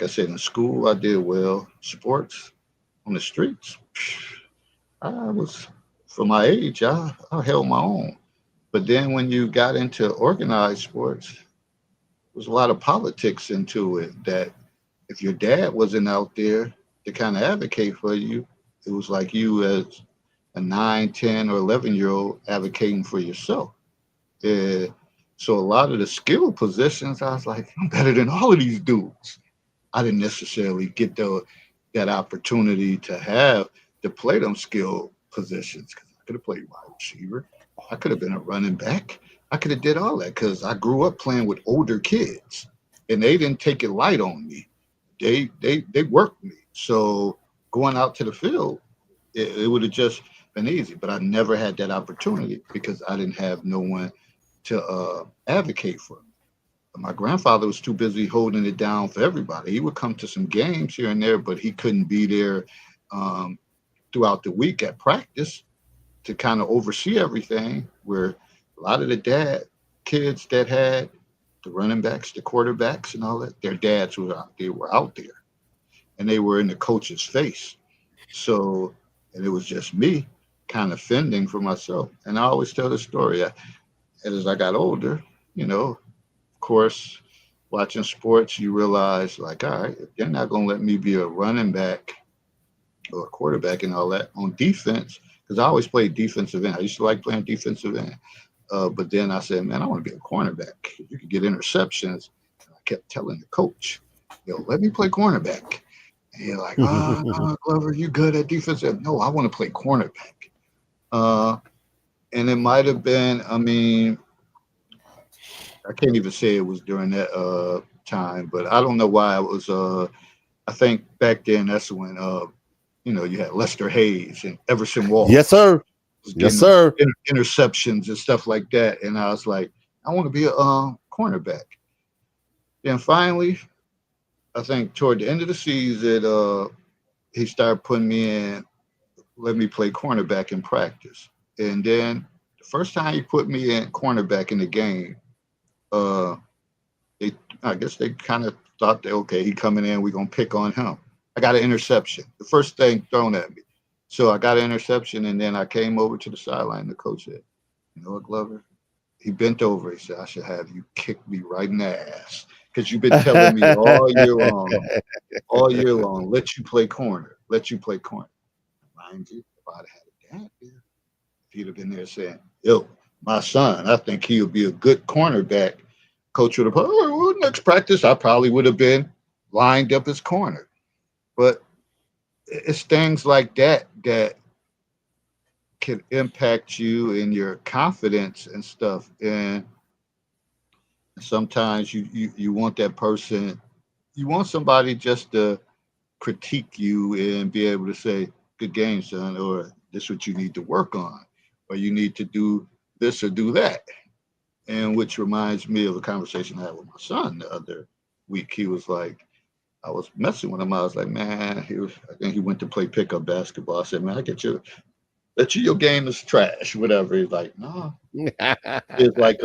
S1: I said, in school, I did well. Sports on the streets, I was, for my age, I held my own. But then when you got into organized sports, there's a lot of politics into it that if your dad wasn't out there to kind of advocate for you, it was like you as a 9, 10, or 11-year old advocating for yourself. Uh, so a lot of the skill positions, I was like, I'm better than all of these dudes. I didn't necessarily get that opportunity to play them skill positions because I could have played wide receiver. I could have been a running back. I could have did all that because I grew up playing with older kids, and they didn't take it light on me. They worked me. So going out to the field, it would have just been easy. But I never had that opportunity because I didn't have no one to advocate for me. My grandfather was too busy holding it down for everybody. He would come to some games here and there, but he couldn't be there um, throughout the week at practice to kind of oversee everything. Where a lot of the kids that had the running backs, the quarterbacks, and all that, their dads were out there, and they were in the coach's face. So, and it was just me kind of fending for myself. And I always tell the story. As I got older, of course, watching sports, you realize, like, all right, if they're not going to let me be a running back or a quarterback and all that on defense, because I always played defensive end. I used to like playing defensive end. But then I said, man, I want to be a cornerback. You could get interceptions. And I kept telling the coach, let me play cornerback. And you're like, no, Glover, you good at defensive? No, I want to play cornerback. Uh, and it might have been, I mean, I can't even say it was during that time, but I don't know why it was. I think back then that's when you had Lester Hayes and Everson
S2: Yes,
S1: Walls
S2: sir.
S1: was
S2: Yes,
S1: getting
S2: sir.
S1: interceptions and stuff like that, and I was like, I want to be a cornerback. Then finally, I think toward the end of the season, he started putting me in, let me play cornerback in practice, and then the first time he put me in cornerback in the game. Uh, they I guess they kind of thought that okay, he coming in, we're gonna pick on him. I got an interception, the first thing thrown at me. So I got an interception, and then I came over to the sideline. The coach said, "You know what, Glover?" He bent over. He said, "I should have you kick me right in the ass because you've been telling me all year long, let you play corner, let you play corner." Mind you, if I'd had a dad there, if he'd have been there saying, "Yo, my son, I think he'll be a good cornerback," coach would have put, oh, well, next practice, I probably would have been lined up as corner. But it's things like that can impact you and your confidence and stuff. And sometimes you want that person, you want somebody just to critique you and be able to say, good game, son, or this is what you need to work on, or you need to do this or do that. And which reminds me of a conversation I had with my son the other week. He was like, I was messing with him. I was like, man, I think he went to play pickup basketball. I said, man, your game is trash, whatever. He's like, no. It's like,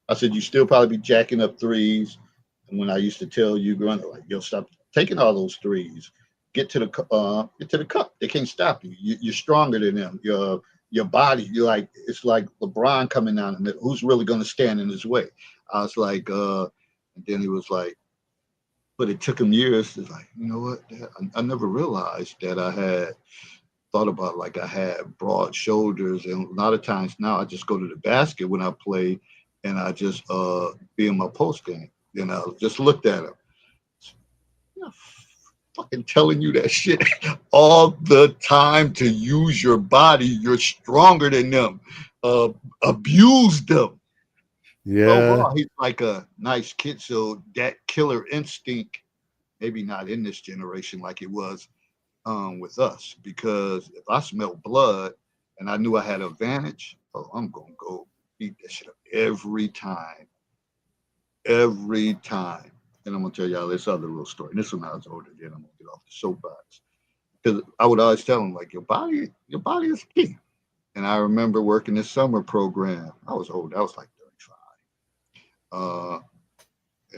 S1: I said, you still probably be jacking up threes. And when I used to tell you growing up, like, yo, stop taking all those threes. Get to the cup. They can't stop you. You're stronger than them. Your body, it's like LeBron coming down the middle. Who's really going to stand in his way? I was like, and then he was like, but it took him years to like, you know what? I never realized that I had thought about like I had broad shoulders, and a lot of times now I just go to the basket when I play, and I just be in my post game. Just looked at him. You know, fucking telling you that shit all the time to use your body. You're stronger than them. Uh, Abuse them.
S2: Yeah.
S1: Overall, he's like a nice kid. So that killer instinct, maybe not in this generation like it was with us, because if I smelled blood and I knew I had advantage, oh, I'm gonna go beat that shit up every time. And I'm gonna tell y'all this other real story. And this one I was older. Then I'm gonna get off the soapbox because I would always tell him like your body is key. And I remember working this summer program. I was old. I was like 35.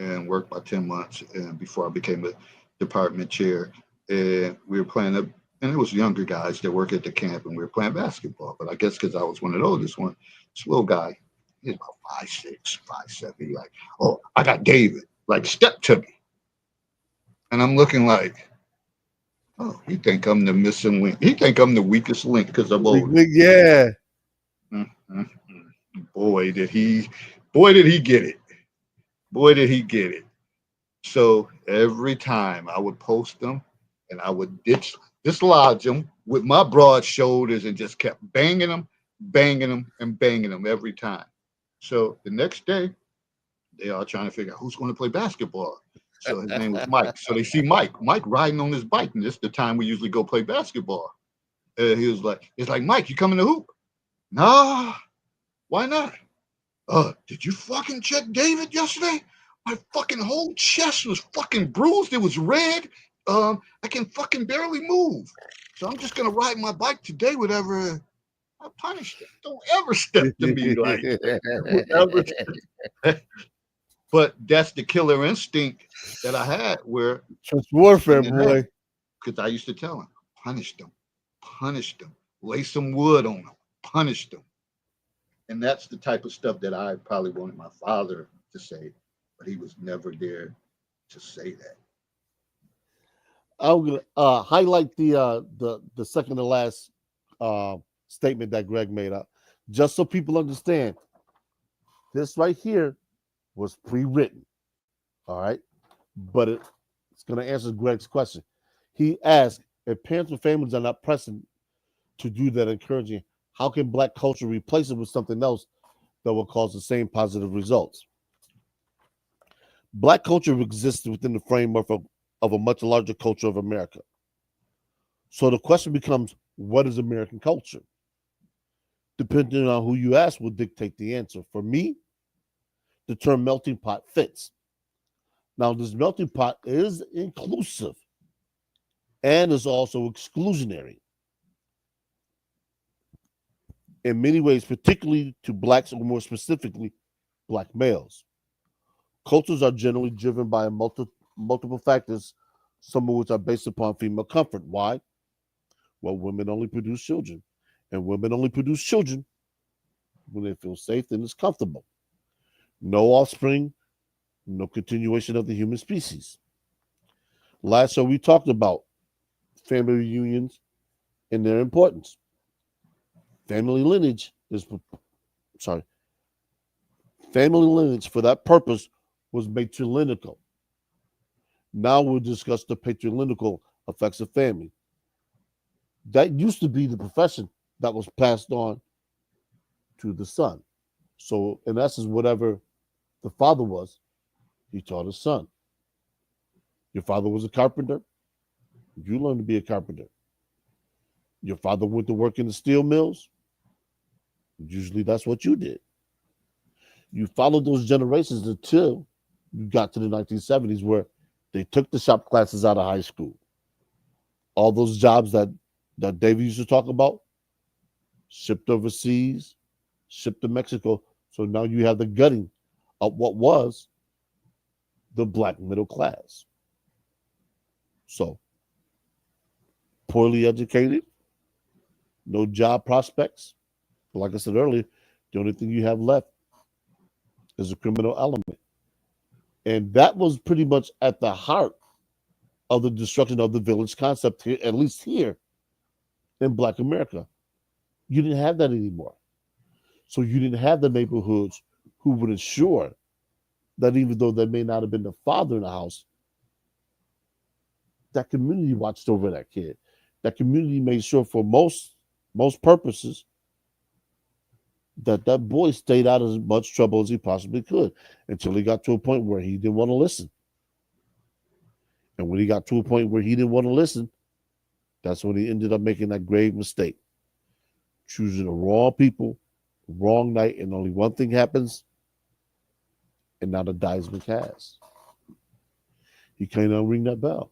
S1: And worked by 10 months and before I became a department chair. And we were playing and it was younger guys that work at the camp and we were playing basketball. But I guess because I was one of the oldest one, this little guy, he's about 5'6", 5'7". He like, oh, I got David. Like, step to me. And I'm looking like, oh, he think I'm the missing link. He think I'm the weakest link because I'm older.
S2: Yeah.
S1: Mm-hmm. Boy, did he get it. Boy, did he get it. So every time I would post them and I would dislodge them with my broad shoulders and just kept banging them, and banging them every time. So the next day, they are trying to figure out who's going to play basketball. So his name was Mike. So they see Mike riding on his bike. And this is the time we usually go play basketball. He was like, it's like, Mike, you coming to hoop? Nah, why not? Did you fucking check David yesterday? My fucking whole chest was fucking bruised. It was red. I can fucking barely move. So I'm just gonna ride my bike today, whatever. I punished him. Don't ever step to me like that. Don't ever. But that's the killer instinct that I had where
S2: Trench warfare,
S1: in the neck,
S2: boy.
S1: because I used to tell him, punish them, lay some wood on them, punish them. And that's the type of stuff that I probably wanted my father to say, but he was never there to say that.
S2: I'm gonna highlight the second to last uh, statement that Greg made up, just so people understand. This right here was pre-written, all right, but it's gonna answer Greg's question. He asked if parents and families are not present to do that encouraging, how can Black culture replace it with something else that will cause the same positive results? Black culture exists within the framework of a much larger culture of America. So the question becomes, what is American culture? Depending on who you ask will dictate the answer. For me, the term melting pot fits. Now, this melting pot is inclusive and is also exclusionary in many ways, particularly to Blacks or more specifically, Black males. Cultures are generally driven by multiple factors, some of which are based upon female comfort. Why? Well, women only produce children, and women only produce children when they feel safe and it's comfortable. No offspring, no continuation of the human species. Last show we talked about family reunions and their importance. Family lineage is sorry. Family lineage for that purpose was matrilineal. Now we'll discuss the patrilineal effects of family. That used to be the profession that was passed on to the son. So, in essence, whatever the father was, he taught his son. Your father was a carpenter, you learned to be a carpenter. Your father went to work in the steel mills, usually that's what you did. You followed those generations until you got to the 1970s where they took the shop classes out of high school. All those jobs that David used to talk about, shipped overseas, shipped to Mexico. So now you have the gutting of what was the Black middle class. So poorly educated, no job prospects. But like I said earlier, the only thing you have left is a criminal element. And that was pretty much at the heart of the destruction of the village concept here, at least here in Black America. You didn't have that anymore. So you didn't have the neighborhoods who would ensure that even though there may not have been the father in the house, that community watched over that kid. That community made sure for most purposes that boy stayed out of as much trouble as he possibly could until he got to a point where he didn't want to listen. And when he got to a point where he didn't want to listen, that's when he ended up making that grave mistake, choosing the wrong people, wrong night, and only one thing happens, and now the die's been cast. He can't unring that bell.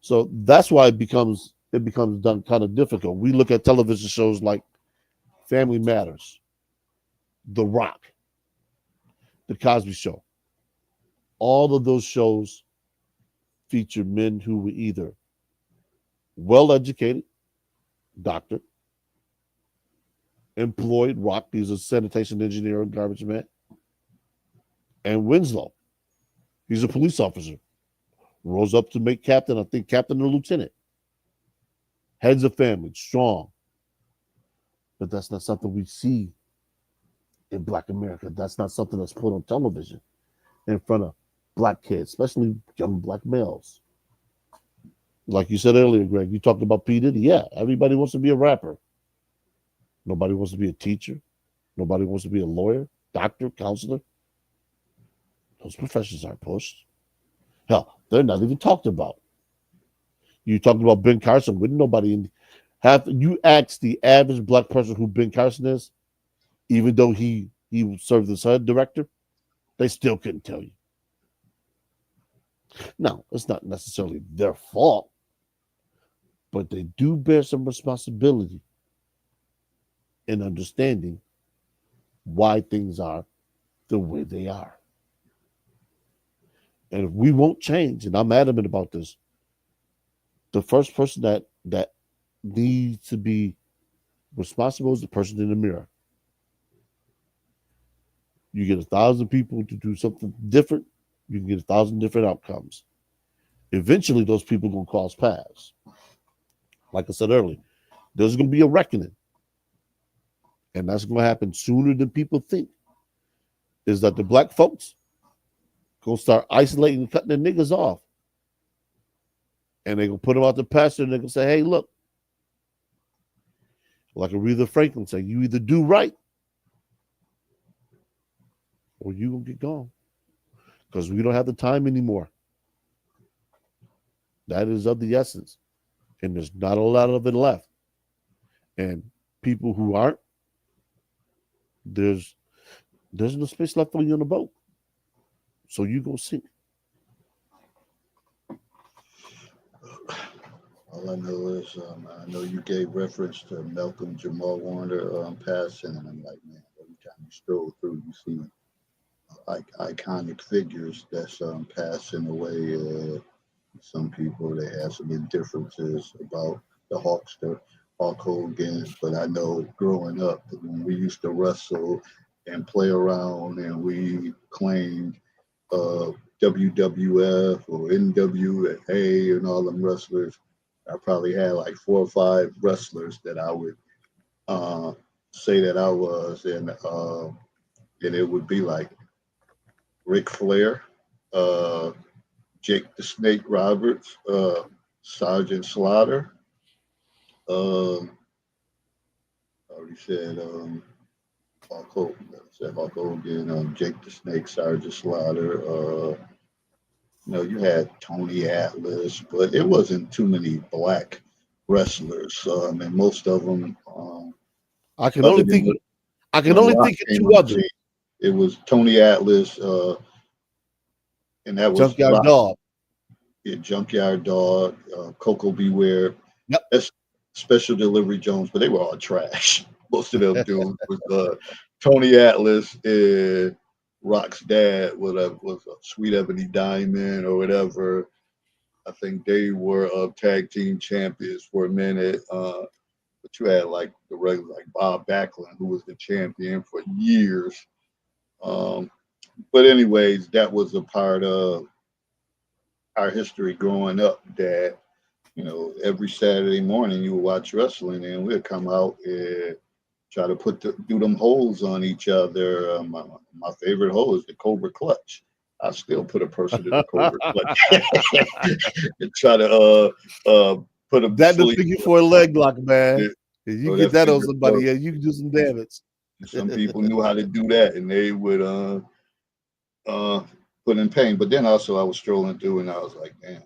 S2: So that's why it becomes done kind of difficult. We look at television shows like Family Matters, The Rock, The Cosby Show. All of those shows feature men who were either well educated, doctor, employed. Rock, he's a sanitation engineer and garbage man. And Winslow, he's a police officer. Rose up to make captain, I think captain or lieutenant. Heads of family, strong. But that's not something we see in Black America. That's not something that's put on television in front of Black kids, especially young Black males. Like you said earlier, Greg, you talked about P. Diddy. Yeah, everybody wants to be a rapper. Nobody wants to be a teacher. Nobody wants to be a lawyer, doctor, counselor. Those professions aren't pushed. Hell, they're not even talked about. You talked about Ben Carson. Wouldn't nobody have you ask the average Black person who Ben Carson is, even though he served as HUD director, they still couldn't tell you. Now, it's not necessarily their fault, but they do bear some responsibility in understanding why things are the way they are. And if we won't change, and I'm adamant about this, the first person that needs to be responsible is the person in the mirror. You get 1,000 people to do something different, you can get 1,000 different outcomes. Eventually, those people are going to cross paths. Like I said earlier, there's going to be a reckoning. And that's going to happen sooner than people think. Is that the Black folks going to start isolating and cutting their niggas off. And they're going to put them out the pasture and they're going to say, hey, look. Like Aretha Franklin said, you either do right or you're going to get gone. Because we don't have the time anymore. That is of the essence. And there's not a lot of it left. And people who aren't, there's no space left for you on the boat. So you go sink.
S1: All I know is I know you gave reference to Malcolm Jamal Warner passing, and I'm like, man, every time you stroll through, you see iconic figures that's passing away. Some people they have some differences about the Hulkster, Hulk Hogan, but I know growing up when we used to wrestle and play around and we claimed WWF or NWA and all them wrestlers. I probably had like 4 or 5 wrestlers that I would say that I was, and it would be like Ric Flair, Jake the Snake Roberts, Sergeant Slaughter. I already said Hulk Hogan, Jake the Snake, Sergeant Slaughter. You had Tony Atlas, but it wasn't too many Black wrestlers. And most of them.
S2: I can only think of 2 others.
S1: It was Tony Atlas, and that was
S2: Junkyard
S1: Rock.
S2: Dog.
S1: Yeah, Junkyard Dog, Coco Beware.
S2: Yep.
S1: That's Special Delivery Jones, but they were all trash. Most of them dudes was Tony Atlas and Rock's dad was a Sweet Ebony Diamond or whatever. I think they were tag team champions for a minute. But you had like the regular, like Bob Backlund, who was the champion for years. But anyways, that was a part of our history growing up. That every Saturday morning you would watch wrestling, and we'd come out and try to do them holes on each other. My favorite hole is the Cobra Clutch. I still put a person in the Cobra Clutch and try to put them.
S2: That the figure for a leg lock, man.
S1: Yeah.
S2: If you get that on somebody, you can do some damage.
S1: Some people knew how to do that, and they would uh put in pain. But then also I was strolling through, and I was like, damn.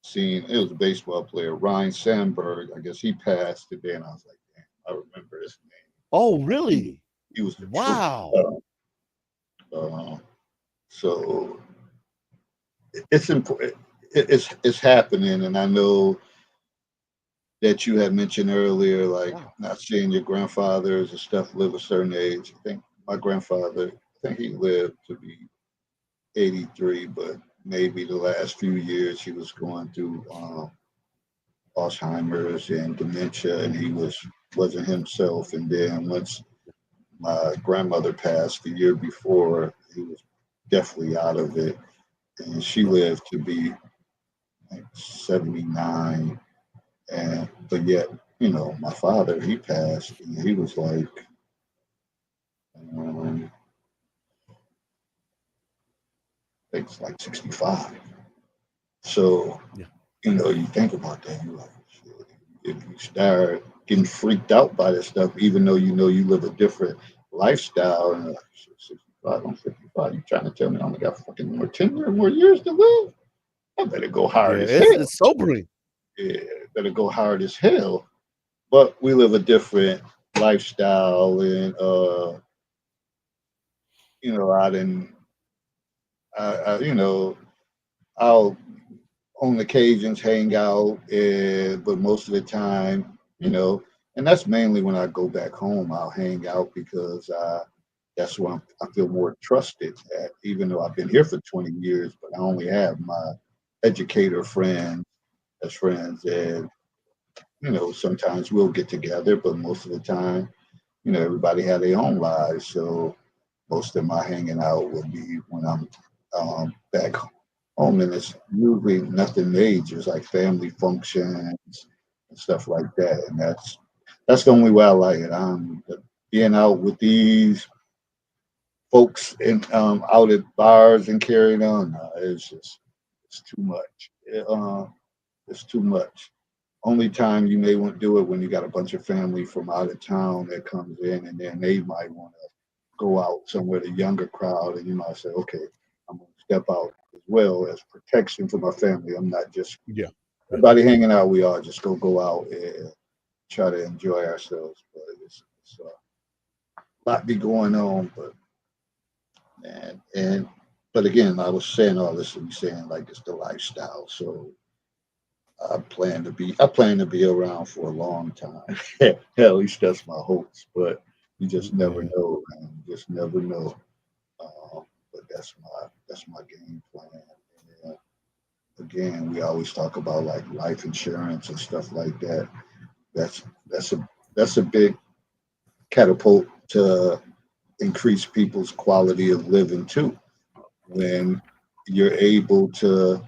S1: Seeing it was a baseball player, Ryan Sandberg. I guess he passed today, and I was like, damn, I remember his name.
S2: Oh,
S1: He,
S2: really?
S1: he was the truth.
S2: Wow.
S1: Uh, so it's important. It's happening, and I know that you had mentioned earlier, like
S2: Wow.
S1: not seeing your grandfathers and stuff live a certain age. I think my grandfather, I think he lived to be 83, but maybe the last few years he was going through Alzheimer's and dementia, and he wasn't himself. And then once my grandmother passed the year before, he was definitely out of it, and she
S2: Yeah.
S1: lived to be like 79. And but yet, my father, he passed, and he was like, um, I think it's like 65. So,
S2: Yeah.
S1: you think about that, you're like, shit, if you start getting freaked out by this stuff, even though you live a different lifestyle, and like, shit, 65, I'm 55, you trying to tell me I only got fucking more 10 more years to live? I better go hard
S2: Yeah.
S1: as
S2: It's
S1: hell.
S2: it's sobering.
S1: Yeah, better go hard as hell. But we live a different lifestyle, and out in, I'll on occasions hang out, but most of the time, and that's mainly when I go back home. I'll hang out because that's where I feel more trusted at, even though I've been here for 20 years, but I only have my educator friends as friends. And, sometimes we'll get together, but most of the time, everybody had their own lives. So most of my hanging out will be when I'm back home, and it's usually nothing major. It's like family functions and stuff like that, and that's the only way I like it. I'm being out with these folks and out at bars and carrying on. It's too much. It's too much. Only time you may want to do it when you got a bunch of family from out of town that comes in, and then they might want to go out somewhere, the younger crowd, and you might say, okay, I'm going to step out as well as protection for my family. I'm not just
S2: Yeah. Right.
S1: everybody hanging out. We all just go out and try to enjoy ourselves. But it's a lot be going on. But and but again, I was saying all this to be saying like it's the lifestyle. So I plan to be around for a long time. At least that's my hopes. But you just never
S2: Yeah.
S1: know, man. You just never know. But that's my game plan. And again, we always talk about like life insurance and stuff like that. That's that's a big catapult to increase people's quality of living too. When you're able to,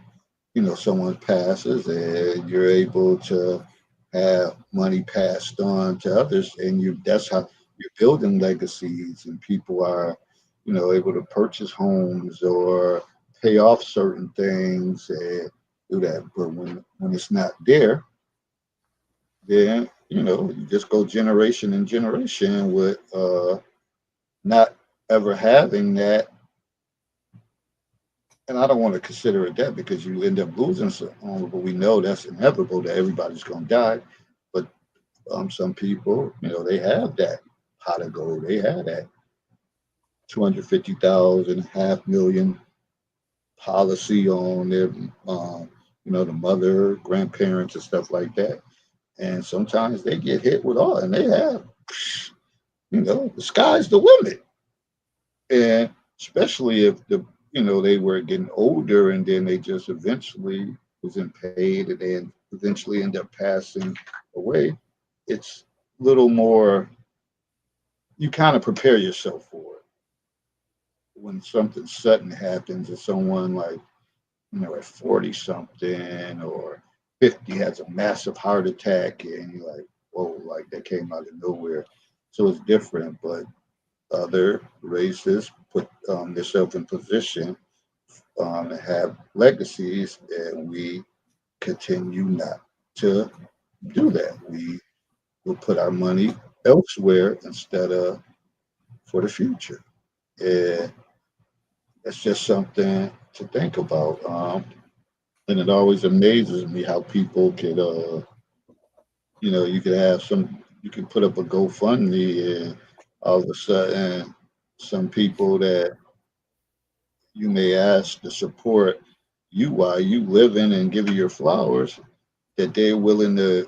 S1: someone passes and you're able to have money passed on to others, and that's how you're building legacies, and people are, able to purchase homes or pay off certain things and do that. But when it's not there, then you just go generation and generation with not ever having that. And I don't want to consider it that because you end up losing some, but we know that's inevitable that everybody's going to die. But some people, they have that pot of gold. They have that 250,000, half million policy on their, the mother, grandparents, and stuff like that. And sometimes they get hit with all, and they have, the sky's the limit. And especially if they were getting older, and then they just eventually wasn't paid, and then eventually end up passing away. It's a little more. You kind of prepare yourself for it when something sudden happens, and someone like at 40 something or 50 has a massive heart attack, and you're like, whoa, like that came out of nowhere. So it's different, but other races put themselves in position and have legacies, and we continue not to do that. We will put our money elsewhere instead of for the future. And that's just something to think about. And it always amazes me how people could, you could have you can put up a GoFundMe, and all of a sudden, some people that you may ask to support you while you living and give you your flowers, that they're willing to,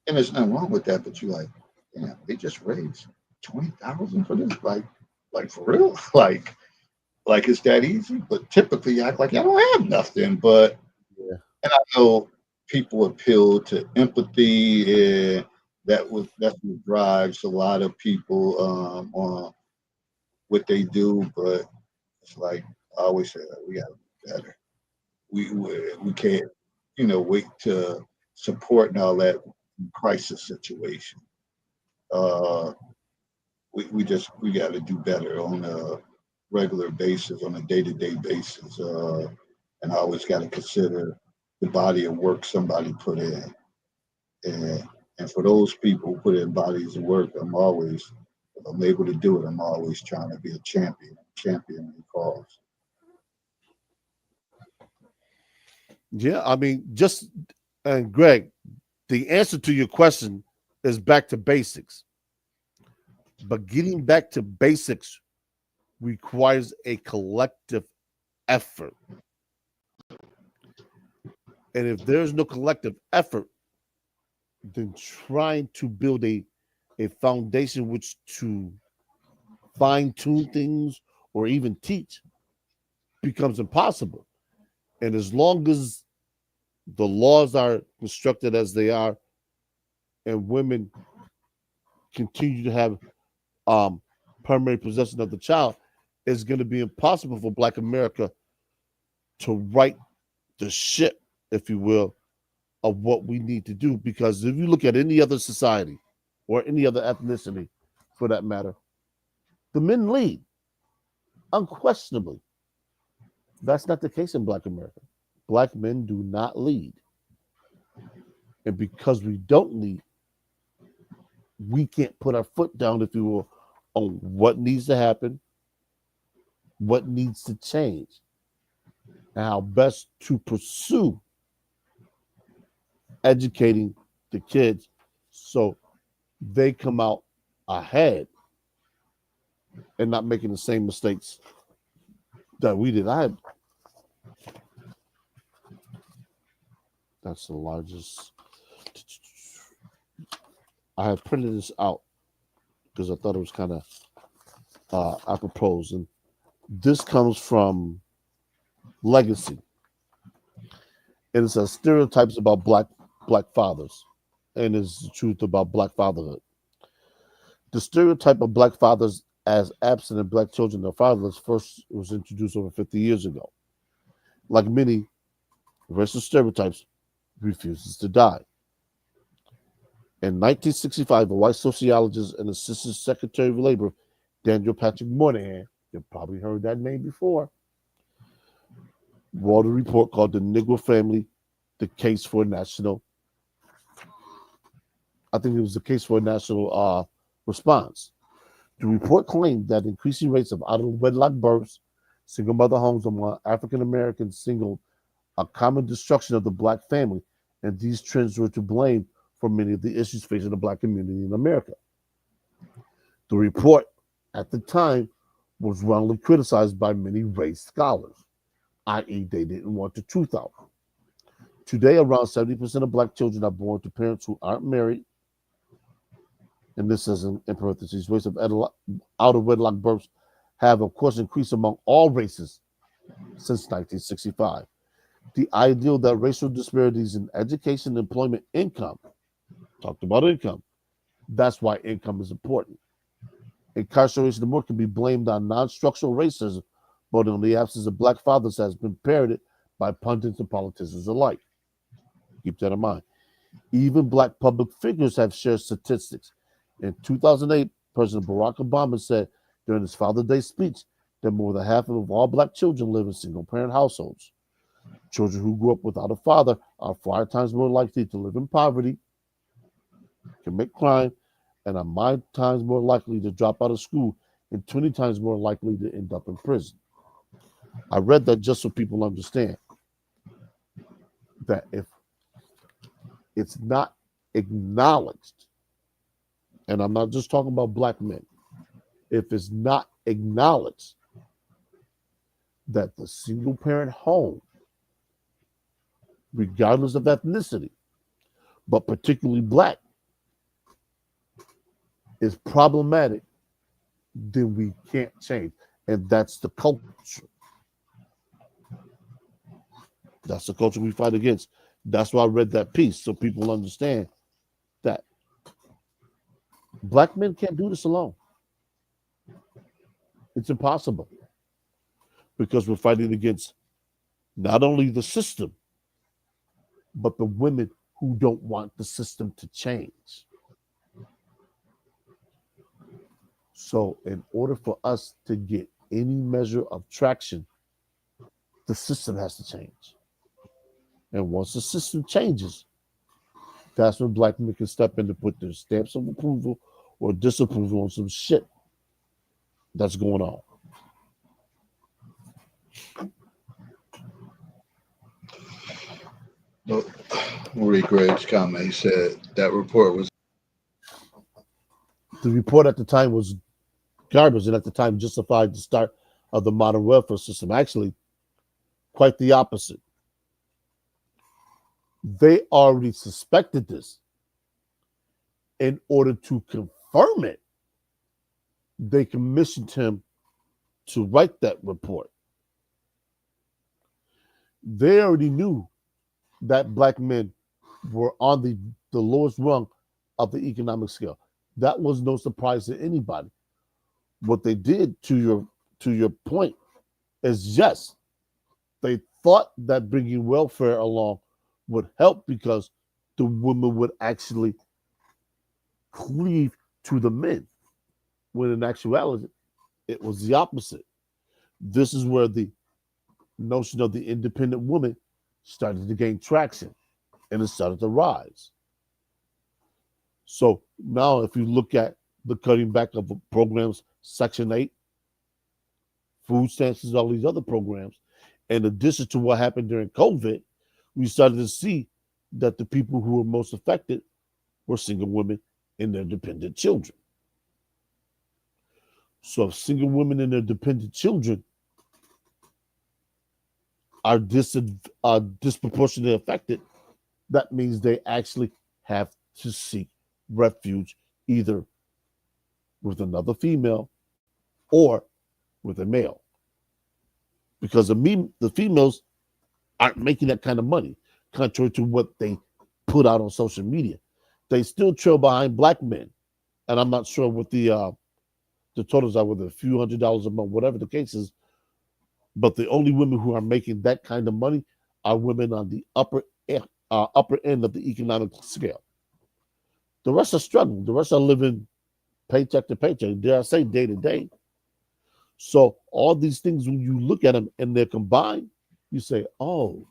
S1: and there's nothing wrong with that, but you like, damn, they just raised 20,000 for this, like for real, like it's that easy. But typically, you act like y'all don't have nothing. But
S2: Yeah.
S1: and I know people appeal to empathy, and that's what drives a lot of people on what they do. But it's like I always say, that we got to be better. We can't wait to support and all that crisis situation. Uh, we got to do better on a regular basis, on a day to day basis, and I always got to consider the body of work somebody put in, and for those people who put in bodies of work, if I'm able to do it, I'm always trying to be a champion in the cause.
S2: Yeah, I mean, just and Greg, the answer to your question is back to basics. But getting back to basics requires a collective effort. And if there's no collective effort, then trying to build a foundation which to fine tune things or even teach becomes impossible. And as long as the laws are constructed as they are and women continue to have primary possession of the child, it's going to be impossible for Black America to right the ship, if you will, of what we need to do. Because if you look at any other society or any other ethnicity, for that matter, the men lead unquestionably. That's not the case in Black America. Black men do not lead. And because we don't lead, we can't put our foot down, if you will, on what needs to happen, what needs to change, and how best to pursue educating the kids so they come out ahead and not making the same mistakes that we did. That's the largest. I have printed this out because I thought it was kind of apropos. And this comes from Legacy. And it says stereotypes about black fathers. And it's the truth about Black fatherhood. The stereotype of Black fathers as absent and Black children are fatherless first was introduced over 50 years ago. Like many racial stereotypes, refuses to die. In 1965, a white sociologist and Assistant Secretary of Labor, Daniel Patrick Moynihan, you've probably heard that name before, wrote a report called The Negro Family, the Case for a National, I think it was the case for a national response. The report claimed that increasing rates of out-of-wedlock births, single mother homes among African Americans signaled a common destruction of the Black family, and these trends were to blame for many of the issues facing the Black community in America. The report at the time was wrongly criticized by many race scholars, i.e., they didn't want the truth out. Today, around 70% of Black children are born to parents who aren't married, and this is in parentheses, rates of out-of-wedlock births have, of course, increased among all races since 1965. The ideal that racial disparities in education, employment, income, talked about income, that's why income is important. Incarceration of more can be blamed on non-structural racism, but on the absence of Black fathers has been parroted by pundits and politicians alike. Keep that in mind. Even Black public figures have shared statistics. In 2008, President Barack Obama said during his Father's Day speech that more than half of all Black children live in single-parent households. Children who grew up without a father are 5 times more likely to live in poverty, commit crime, and are 9 times more likely to drop out of school and 20 times more likely to end up in prison. I read that just so people understand that if it's not acknowledged, and I'm not just talking about black men, if it's not acknowledged that the single parent home, regardless of ethnicity, but particularly black, is problematic, then we can't change. And that's the culture. That's the culture we fight against. That's why I read that piece so people understand that black men can't do this alone. It's impossible because we're fighting against not only the system, but the women who don't want the system to change. So, in order for us to get any measure of traction, the system has to change. And once the system changes, that's when black men can step in to put their stamps of approval or disapproval on some shit that's going on.
S1: Marie Gregg's comment, he said that report was.
S2: The report at the time was garbage and at the time justified the start of the modern welfare system. Actually, quite the opposite. They already suspected this. In order to confirm it, they commissioned him to write that report. They already knew that black men were on the lowest rung of the economic scale. That was no surprise to anybody. What they did, to your point, is yes, they thought that bringing welfare along would help because the women would actually cleave to the men, when in actuality, it was the opposite. This is where the notion of the independent woman started to gain traction and it started to rise. So now, if you look at the cutting back of programs, Section 8, food stamps, all these other programs, in addition to what happened during COVID, we started to see that the people who were most affected were single women and their dependent children. So if single women and their dependent children are disproportionately affected, that means they actually have to seek refuge either with another female or with a male. Because the females aren't making that kind of money, contrary to what they put out on social media. They still trail behind black men. And I'm not sure what the totals are, whether a few $100s a month, whatever the case is. But the only women who are making that kind of money are women on the upper end of the economic scale. The rest are struggling. The rest are living paycheck to paycheck, dare I say, day to day. So all these things, when you look at them and they're combined, you say, oh,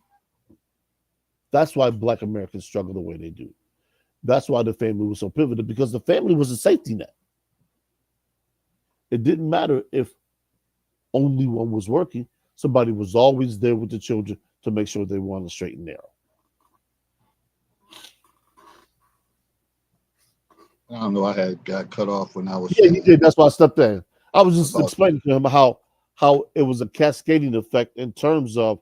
S2: that's why black Americans struggle the way they do. That's why the family was so pivotal, because the family was a safety net. It didn't matter if only one was working. Somebody was always there with the children to make sure they were on the straight and narrow.
S1: I don't know. I had got cut off when I was.
S2: Yeah, you did. That's why I stepped in. I was just
S1: About-
S2: explaining to him how it was a cascading effect in terms of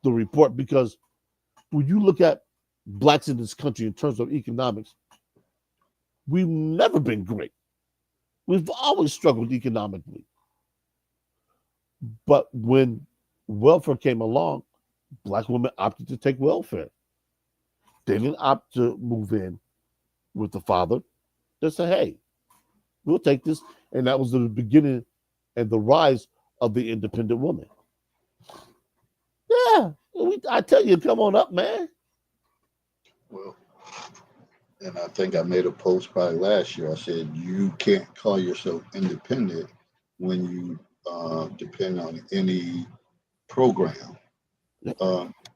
S2: the report. Because when you look at blacks in this country in terms of economics, we've never been great. We've always struggled economically. But when welfare came along, black women opted to take welfare. They didn't opt to move in with the father. They said, hey, we'll take this. And that was the beginning and the rise of the independent woman. Yeah, I tell you, come on up, man.
S1: Well, and I think I made a post probably last year. I said, you can't call yourself independent when you depend on any program,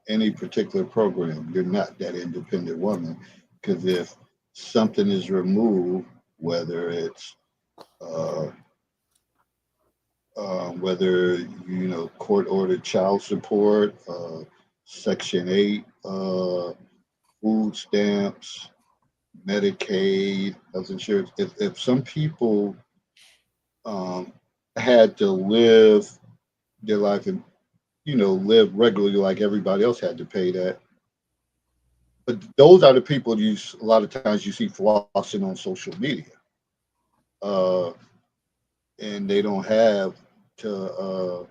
S1: any particular program. You're not that independent woman, because if something is removed, whether it's whether court-ordered child support, Section 8, food stamps, Medicaid, health insurance. If some people um, had to live their life and live regularly like everybody else had to pay that, but those are the people a lot of times you see flossing on social media, uh, and they don't have to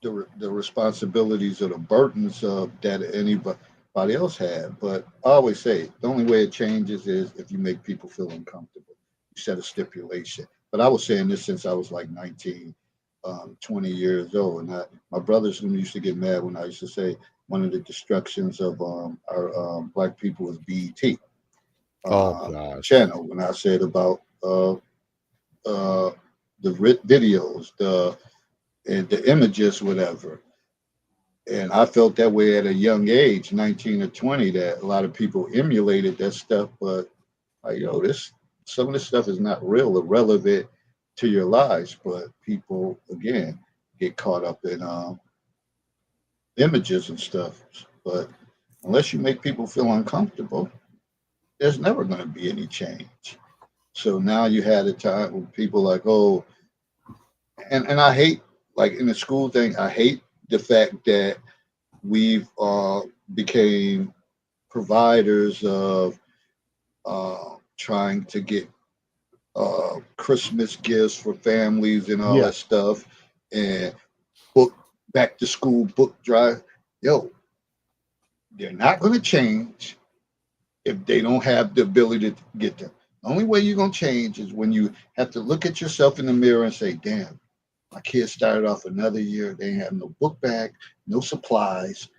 S1: the responsibilities or the burdens that anybody else had. But I always say the only way it changes is if you make people feel uncomfortable. You set a stipulation. But I was saying this since I was like 19, 20 years old. And my brothers used to get mad when I used to say one of the destructions of our black people was BET
S2: Oh gosh.
S1: channel. When I said about the videos, the images, whatever. And I felt that way at a young age, 19 or 20, that a lot of people emulated that stuff. But like, this some of this stuff is not real or relevant to your lives. But people, again, get caught up in images and stuff. But unless you make people feel uncomfortable, there's never going to be any change. So now you had a time when people like, oh, and I hate, like in the school thing, I hate the fact that we've became providers of trying to get Christmas gifts for families and all
S2: Yeah.
S1: that stuff, and book back to school book drive. Yo, they're not going to change if they don't have the ability to get them. The only way you're going to change is when you have to look at yourself in the mirror and say, damn, my kids started off another year. They have no book bag, no supplies,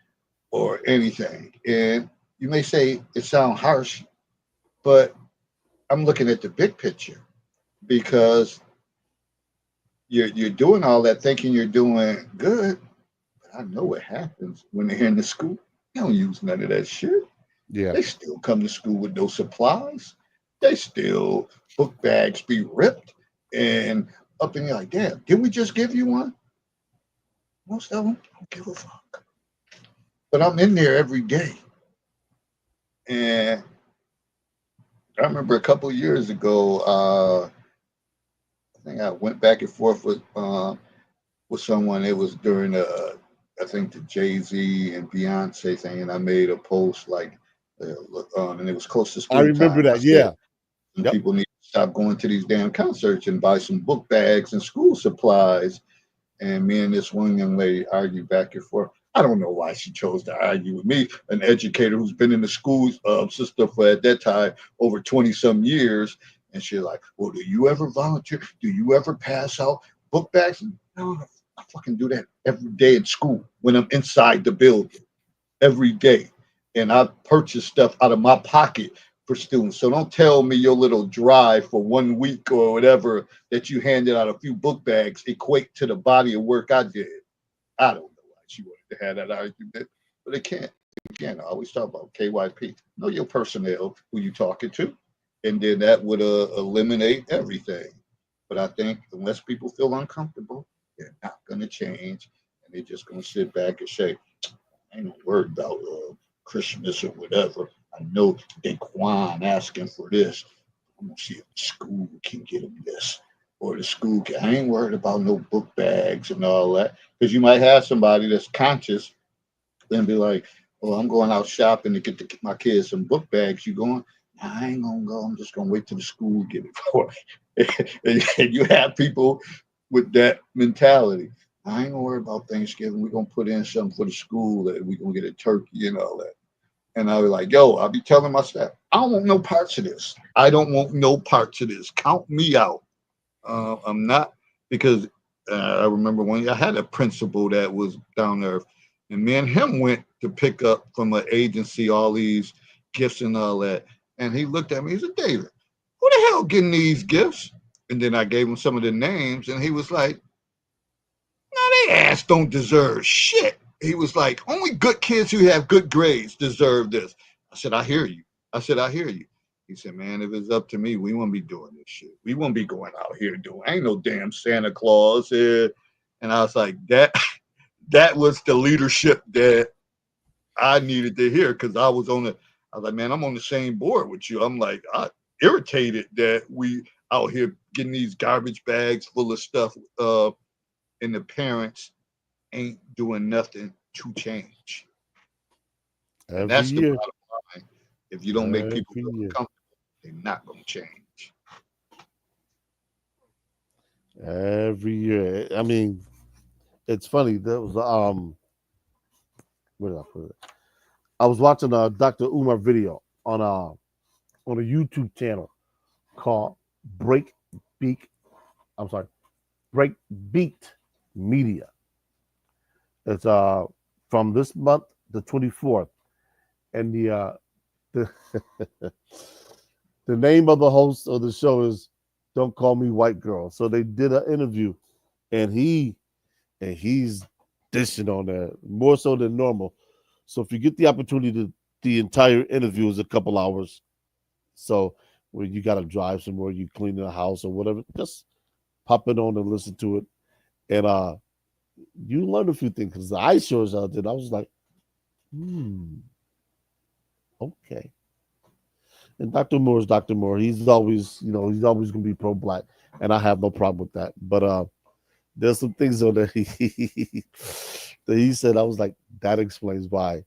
S1: or anything. And you may say it sounds harsh, but I'm looking at the big picture because you're doing all that thinking you're doing good. But I know what happens when they're in the school. They don't use none of that shit.
S2: Yeah.
S1: They still come to school with no supplies. They still book bags be ripped and up in, you're like, damn, did we just give you one? Most of them don't give a fuck. But I'm in there every day. And I remember a couple of years ago, I think I went back and forth with someone. It was during I think the Jay Z and Beyonce thing, and I made a post like, and it was close to
S2: I
S1: school
S2: remember
S1: time. I
S2: that.
S1: said,
S2: Yeah.
S1: some
S2: Yep.
S1: people need to stop going to these damn concerts and buy some book bags and school supplies. And me and this one young lady argued back and forth. I don't know why she chose to argue with me, an educator who's been in the school system for at that time over 20 some years. And she's like, well, do you ever volunteer? Do you ever pass out book bags? No, I fucking do that every day at school when I'm inside the building every day. And I purchase stuff out of my pocket for students. So don't tell me your little drive for 1 week or whatever that you handed out a few book bags equate to the body of work I did. I don't know why she wanted to have that argument, but it can't. Again, I always talk about KYP. Know your personnel, who you talking to, and then that would eliminate everything. But I think unless people feel uncomfortable, they're not going to change, and they're just going to sit back and say, I ain't not worried about Christmas or whatever. I know Daquan asking for this. I'm gonna see if the school can get him this. Or the school can. I ain't worried about no book bags and all that. Because you might have somebody that's conscious and be like, oh, I'm going out shopping to get my kids some book bags. You going? Nah, I ain't gonna go. I'm just gonna wait till the school get it for me. And you have people with that mentality. I ain't gonna worry about Thanksgiving. We're gonna put in something for the school that we're gonna get a turkey and all that. And I'll be like, yo, I'll be telling my staff, I don't want no parts of this. I don't want no parts of this. Count me out. I'm not, because I remember when I had a principal that was down there, and me and him went to pick up from an agency all these gifts and all that. And he looked at me, he said, David, who the hell getting these gifts? And then I gave him some of the names, and he was like, they ass don't deserve shit. He was like, only good kids who have good grades deserve this. I said, I hear you. I said, I hear you. He said, man, if it's up to me, we won't be doing this shit. We won't be going out here doing. Ain't no damn Santa Claus here. And I was like, that was the leadership that I needed to hear because I was like, man, I'm on the same board with you. I'm like, I irritated that we out here getting these garbage bags full of stuff, and the parents ain't doing nothing to change. And
S2: Every
S1: that's the
S2: year.
S1: bottom line. If you don't make people
S2: Every
S1: feel
S2: year.
S1: comfortable, they're not going to change.
S2: Every year. I mean, it's funny. There was where did I put it? I was watching a Dr. Umar video on a YouTube channel called Break Beak. I'm sorry, Break Beat Media. It's from this month, the 24th, and the the name of the host of the show is "Don't Call Me White Girl." So they did an interview, and he's dishing on that more so than normal. So if you get the opportunity to, the entire interview is a couple hours. So when you got to drive somewhere, you clean the house or whatever, just pop it on and listen to it, and you learn a few things because I sure as hell did. I was like, okay. And Dr. Moore is Dr. Moore. He's always, he's always gonna be pro-black, and I have no problem with that. But there's some things on there that he said. I was like, that explains why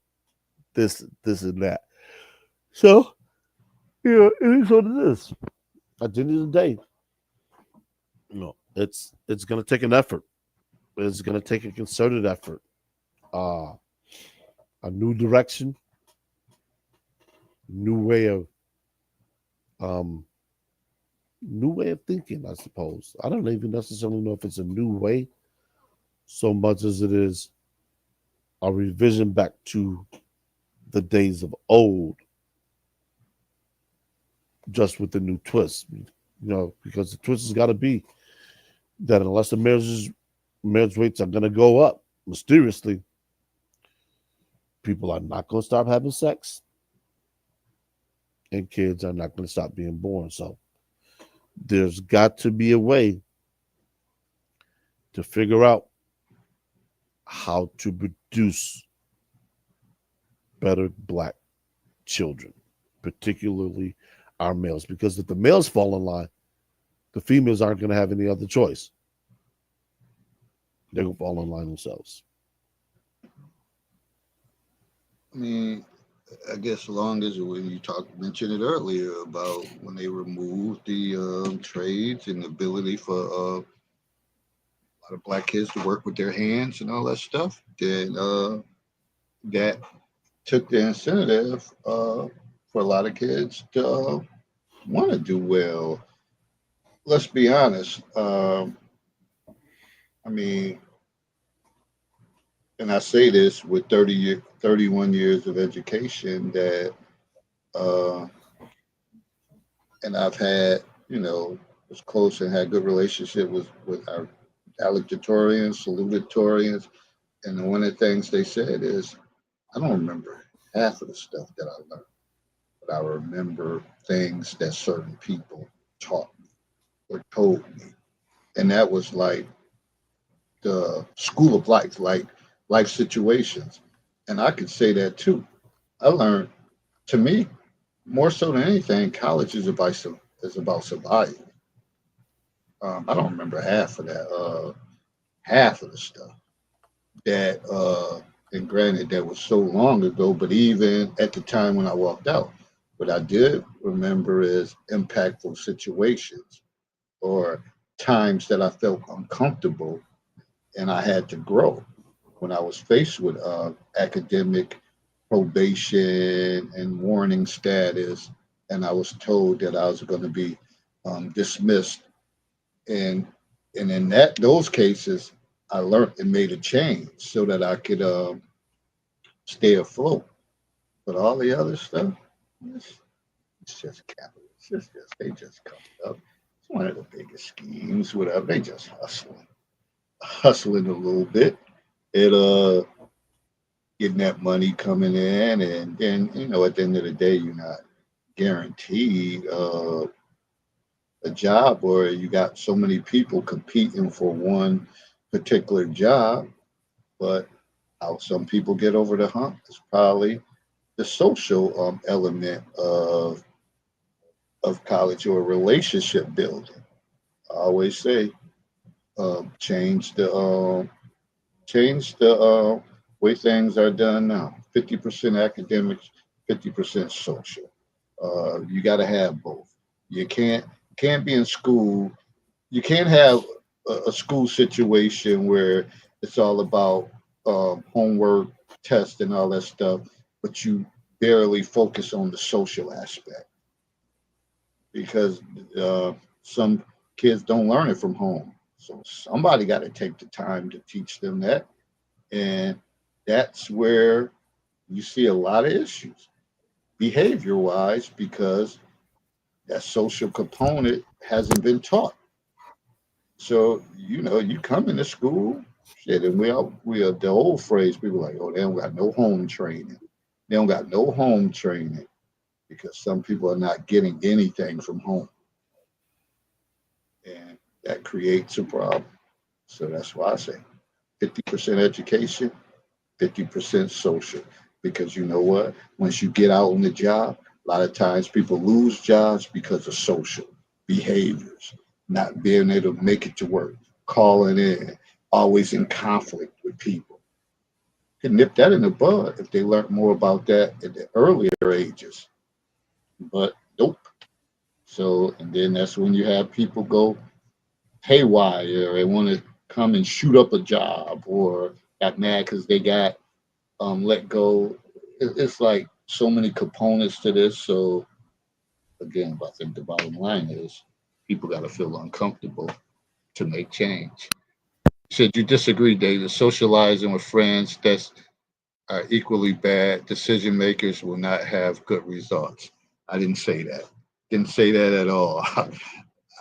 S2: this, and that. So yeah, it is what it is. At the end of the day, it's gonna take an effort. It's gonna take a concerted effort. Uh, a new direction, new way of um new way of thinking, I suppose. I don't even necessarily know if it's a new way so much as it is a revision back to the days of old, just with the new twist. Because the twist has got to be that unless the marriage rates are going to go up mysteriously, people are not going to stop having sex, and kids are not going to stop being born. So there's got to be a way to figure out how to produce better black children, particularly our males. Because if the males fall in line, the females aren't going to have any other choice. They're going to fall in line themselves.
S1: I mean, I guess as long as when you mentioned it earlier about when they removed the trades and the ability for a lot of black kids to work with their hands and all that stuff, then that took the incentive for a lot of kids to want to do well. Let's be honest. I mean, and I say this with 31 years of education that, uh, and I've had, was close and had good relationship with our valedictorians, salutatorians, and one of the things they said is, I don't remember half of the stuff that I learned, but I remember things that certain people taught me or told me, and that was like the school of life, like life situations, and I could say that too. I learned, to me, more so than anything, college is about survival. I don't remember half of that, half of the stuff that, and granted, that was so long ago, but even at the time when I walked out, what I did remember is impactful situations or times that I felt uncomfortable and I had to grow when I was faced with academic probation and warning status, and I was told that I was going to be dismissed. And in those cases, I learned and made a change so that I could stay afloat. But all the other stuff, it's, it's just capital. It's just they just come up. It's one of the biggest schemes. Whatever, they just hustling a little bit. It getting that money coming in, and then at the end of the day, you're not guaranteed a job, or you got so many people competing for one particular job. But how some people get over the hump is probably the social element of college or relationship building. I always say change the way things are done now. 50% academics, 50% social. You got to have both. You can't be in school. You can't have a school situation where it's all about homework, tests, and all that stuff, but you barely focus on the social aspect because some kids don't learn it from home. So somebody got to take the time to teach them that. And that's where you see a lot of issues behavior wise because that social component hasn't been taught. So, you come into school, shit, and we are the old phrase, people like, oh, they don't got no home training. They don't got no home training because some people are not getting anything from home. And that creates a problem. So that's why I say 50% education, 50% social. Because you know what? Once you get out on the job, a lot of times people lose jobs because of social behaviors, not being able to make it to work, calling in, always in conflict with people. You can nip that in the bud if they learn more about that at the earlier ages. But nope. So, and then that's when you have people go haywire. They want to come and shoot up a job or got mad because they got let go. It's like so many components to this. So again, I think the bottom line is people got to feel uncomfortable to make change. Said you disagree, David. Socializing with friends that's are equally bad. Decision makers will not have good results. I didn't say that. Didn't say that at all.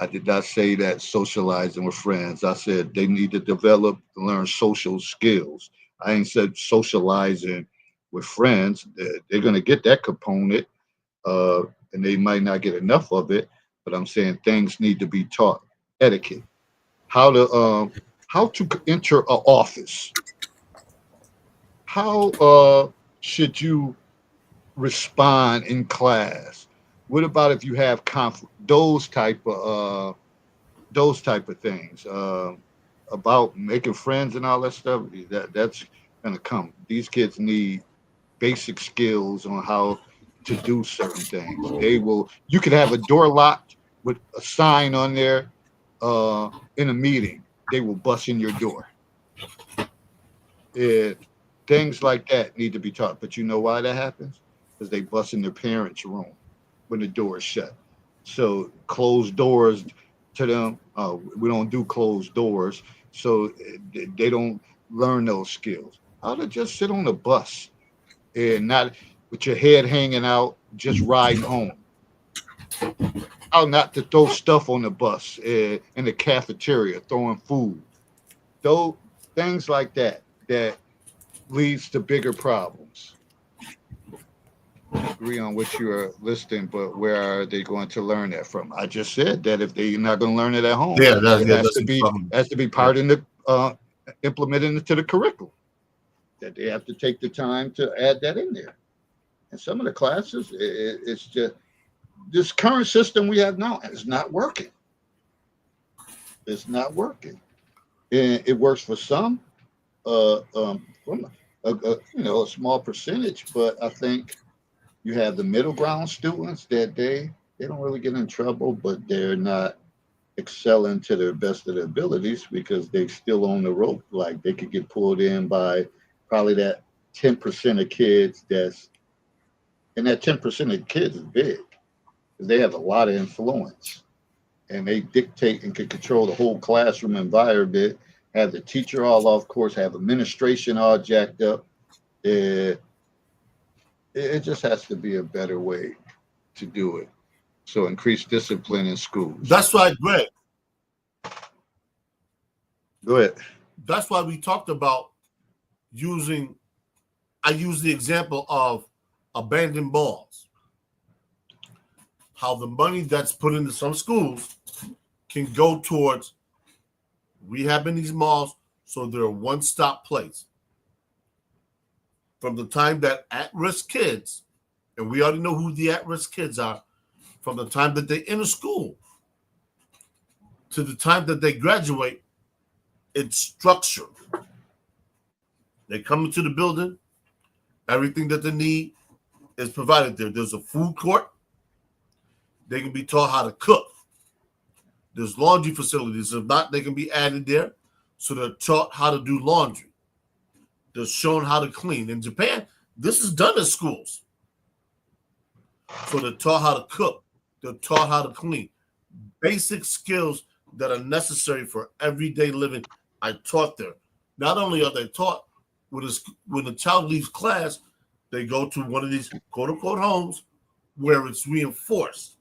S1: I did not say that socializing with friends. I said they need to develop and learn social skills. I ain't said socializing with friends. They're going to get that component, uh, and they might not get enough of it. But I'm saying things need to be taught. Etiquette, how to enter an office, how should you respond in class. What about if you have conflict? Those type of things about making friends and all that stuff. That's gonna come. These kids need basic skills on how to do certain things. They will. You could have a door locked with a sign on there in a meeting. They will bust in your door. It, things like that need to be taught. But you know why that happens? Because they bust in their parents' room when the door is shut. So closed doors to them, we don't do closed doors. So they don't learn those skills. How to just sit on the bus and not with your head hanging out, just riding home. How not to throw stuff on the bus in the cafeteria, throwing food. Those things like that leads to bigger problems. Agree on what you are listing, but where are they going to learn that from? I just said that if they're not going to learn it at home, it has to be part in the implemented into the curriculum. That they have to take the time to add that in there. And some of the classes, it's just this current system we have now is not working. It's not working. And it works for some, from a small percentage, but I think you have the middle ground students that they don't really get in trouble, but they're not excelling to their best of their abilities because they still on the rope. Like they could get pulled in by probably that 10% of kids and that 10% of kids is big because they have a lot of influence and they dictate and can control the whole classroom environment, have the teacher all off course, have administration all jacked up. It just has to be a better way to do it. So increase discipline in schools.
S3: That's right, Greg.
S1: Go ahead.
S3: That's why we talked about I use the example of abandoned balls. how the money that's put into some schools can go towards rehabbing these malls so they're a one-stop place. From the time that at-risk kids, and we already know who the at-risk kids are, from the time that they enter school to the time that they graduate, it's structured. They come into the building, everything that they need is provided there. There's a food court. They can be taught how to cook. There's laundry facilities. If not, they can be added there. So they're taught how to do laundry. They're shown how to clean. In Japan, this is done in schools. So they're taught how to cook. They're taught how to clean. Basic skills that are necessary for everyday living are taught there. Not only are they taught, when the child leaves class, they go to one of these quote-unquote homes where it's reinforced.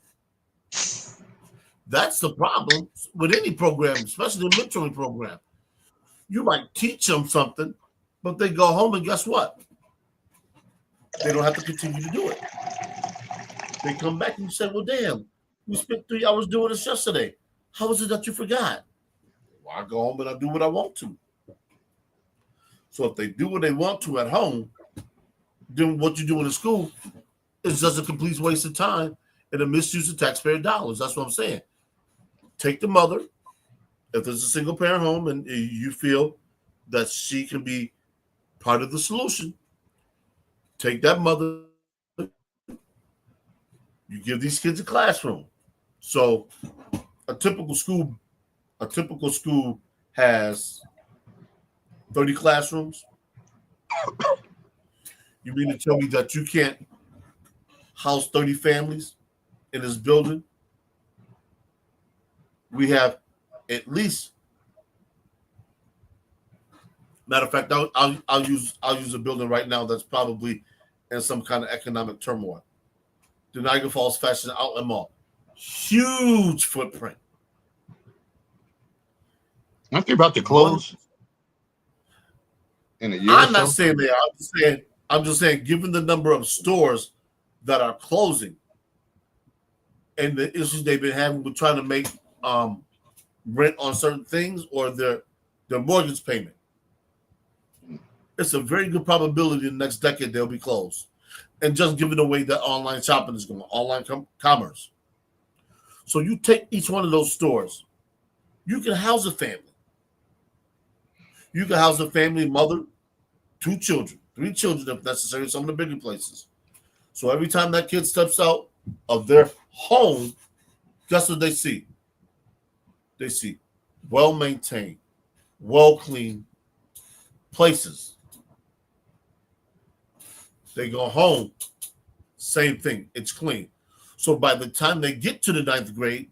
S3: That's the problem with any program, especially the mentoring program. You might teach them something, but they go home and guess what? They don't have to continue to do it. They come back and you say, well, damn, we spent 3 hours doing this yesterday. How is it that you forgot? Well, I go home and I do what I want to. So if they do what they want to at home, then what you do in the school is just a complete waste of time and a misuse of taxpayer dollars. That's what I'm saying. Take the mother, if there's a single parent home and you feel that she can be part of the solution, take that mother, you give these kids a classroom. So a typical school has 30 classrooms. You mean to tell me that you can't house 30 families in this building? We have at least, matter of fact, I'll use a building right now that's probably in some kind of economic turmoil. The Niagara Falls Fashion Outlet Mall, huge footprint.
S1: Aren't they about to close in a year?
S3: I'm not saying they are. I'm just saying, given the number of stores that are closing and the issues they've been having with trying to make rent on certain things or their mortgage payment, it's a very good probability in the next decade they'll be closed. And just given the way that online shopping is going, online commerce. So you take each one of those stores, you can house a family. You can house a family, mother, 2 children, 3 children if necessary, some of the bigger places. So every time that kid steps out of their home, guess what they see? They see well-maintained, well-cleaned places. They go home, same thing, it's clean. So by the time they get to the 9th grade,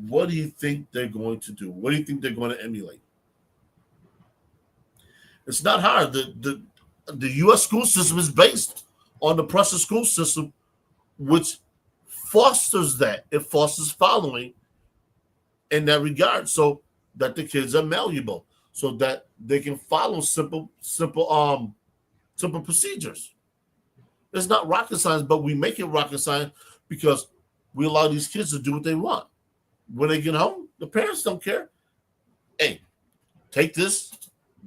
S3: what do you think they're going to do? What do you think they're going to emulate? It's not hard. The U.S. school system is based on the Prussian school system, which fosters that. It fosters following in that regard so that the kids are malleable, so that they can follow simple procedures. It's not rocket science, but we make it rocket science because we allow these kids to do what they want. When they get home, the parents don't care. Hey, take this,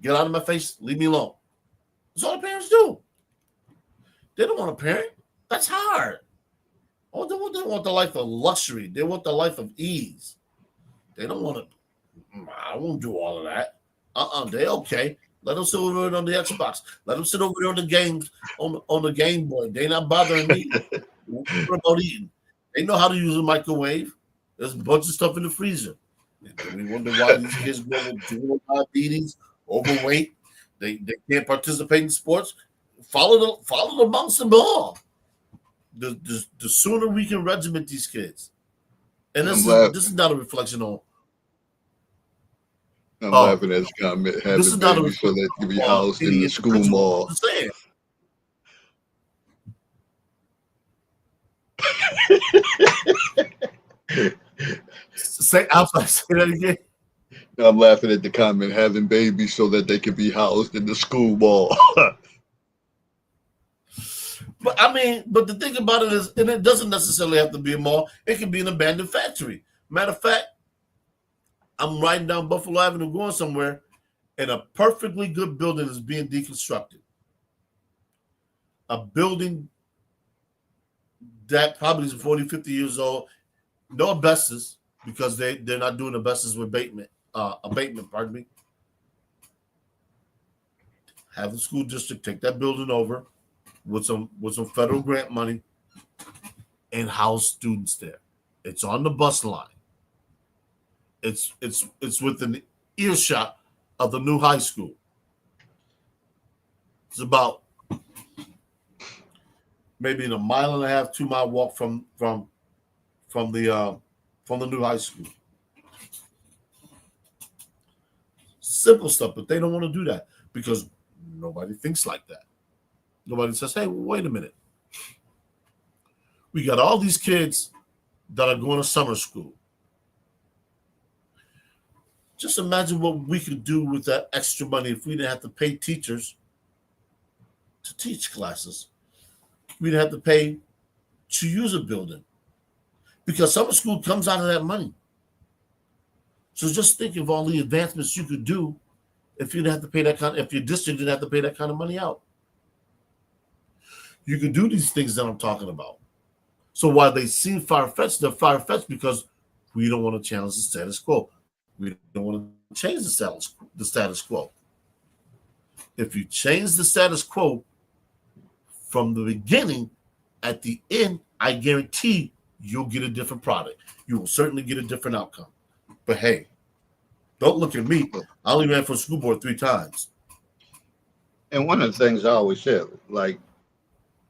S3: get out of my face, leave me alone. That's all the parents do. They don't want a parent. That's hard. Oh, they want the life of luxury. They want the life of ease. They don't want to. I won't do all of that. They okay. Let them sit over there on the Xbox. Let them sit over there on the games on the Game Boy. They not bothering me. What about eating? They know how to use a microwave. There's a bunch of stuff in the freezer. And we wonder why these kids grow with diabetes, overweight. They can't participate in sports. Follow the monks and ball. The sooner we can regiment these kids, and this is not a reflection on.
S1: I'm laughing at his comment. Having babies so that you can be housed in the school mall.
S3: Say that again.
S1: I'm laughing at the comment, having babies so that they can be housed in the school mall.
S3: But I mean, but the thing about it is, and it doesn't necessarily have to be a mall. It can be an abandoned factory. Matter of fact, I'm riding down Buffalo Avenue going somewhere, and a perfectly good building is being deconstructed. A building that probably is 40, 50 years old. No asbestos because they're not doing asbestos with abatement, pardon me. Have the school district take that building over with some federal grant money and house students there. It's on the bus line. It's within earshot of the new high school. It's about maybe in a mile and a half, 2 mile walk from the new high school. Simple stuff, but they don't want to do that because nobody thinks like that. Nobody says, "Hey, wait a minute. We got all these kids that are going to summer school. Just imagine what we could do with that extra money if we didn't have to pay teachers to teach classes. We didn't have to pay to use a building because summer school comes out of that money. So just think of all the advancements you could do if you didn't have to pay that if your district didn't have to pay that kind of money out. You could do these things that I'm talking about. So while they seem far-fetched, they're far-fetched because we don't want to challenge the status quo. We don't want to change the status quo. If you change the status quo from the beginning, at the end, I guarantee you'll get a different product. You will certainly get a different outcome. But hey, don't look at me. I only ran for school board 3 times.
S1: And one of the things I always said, like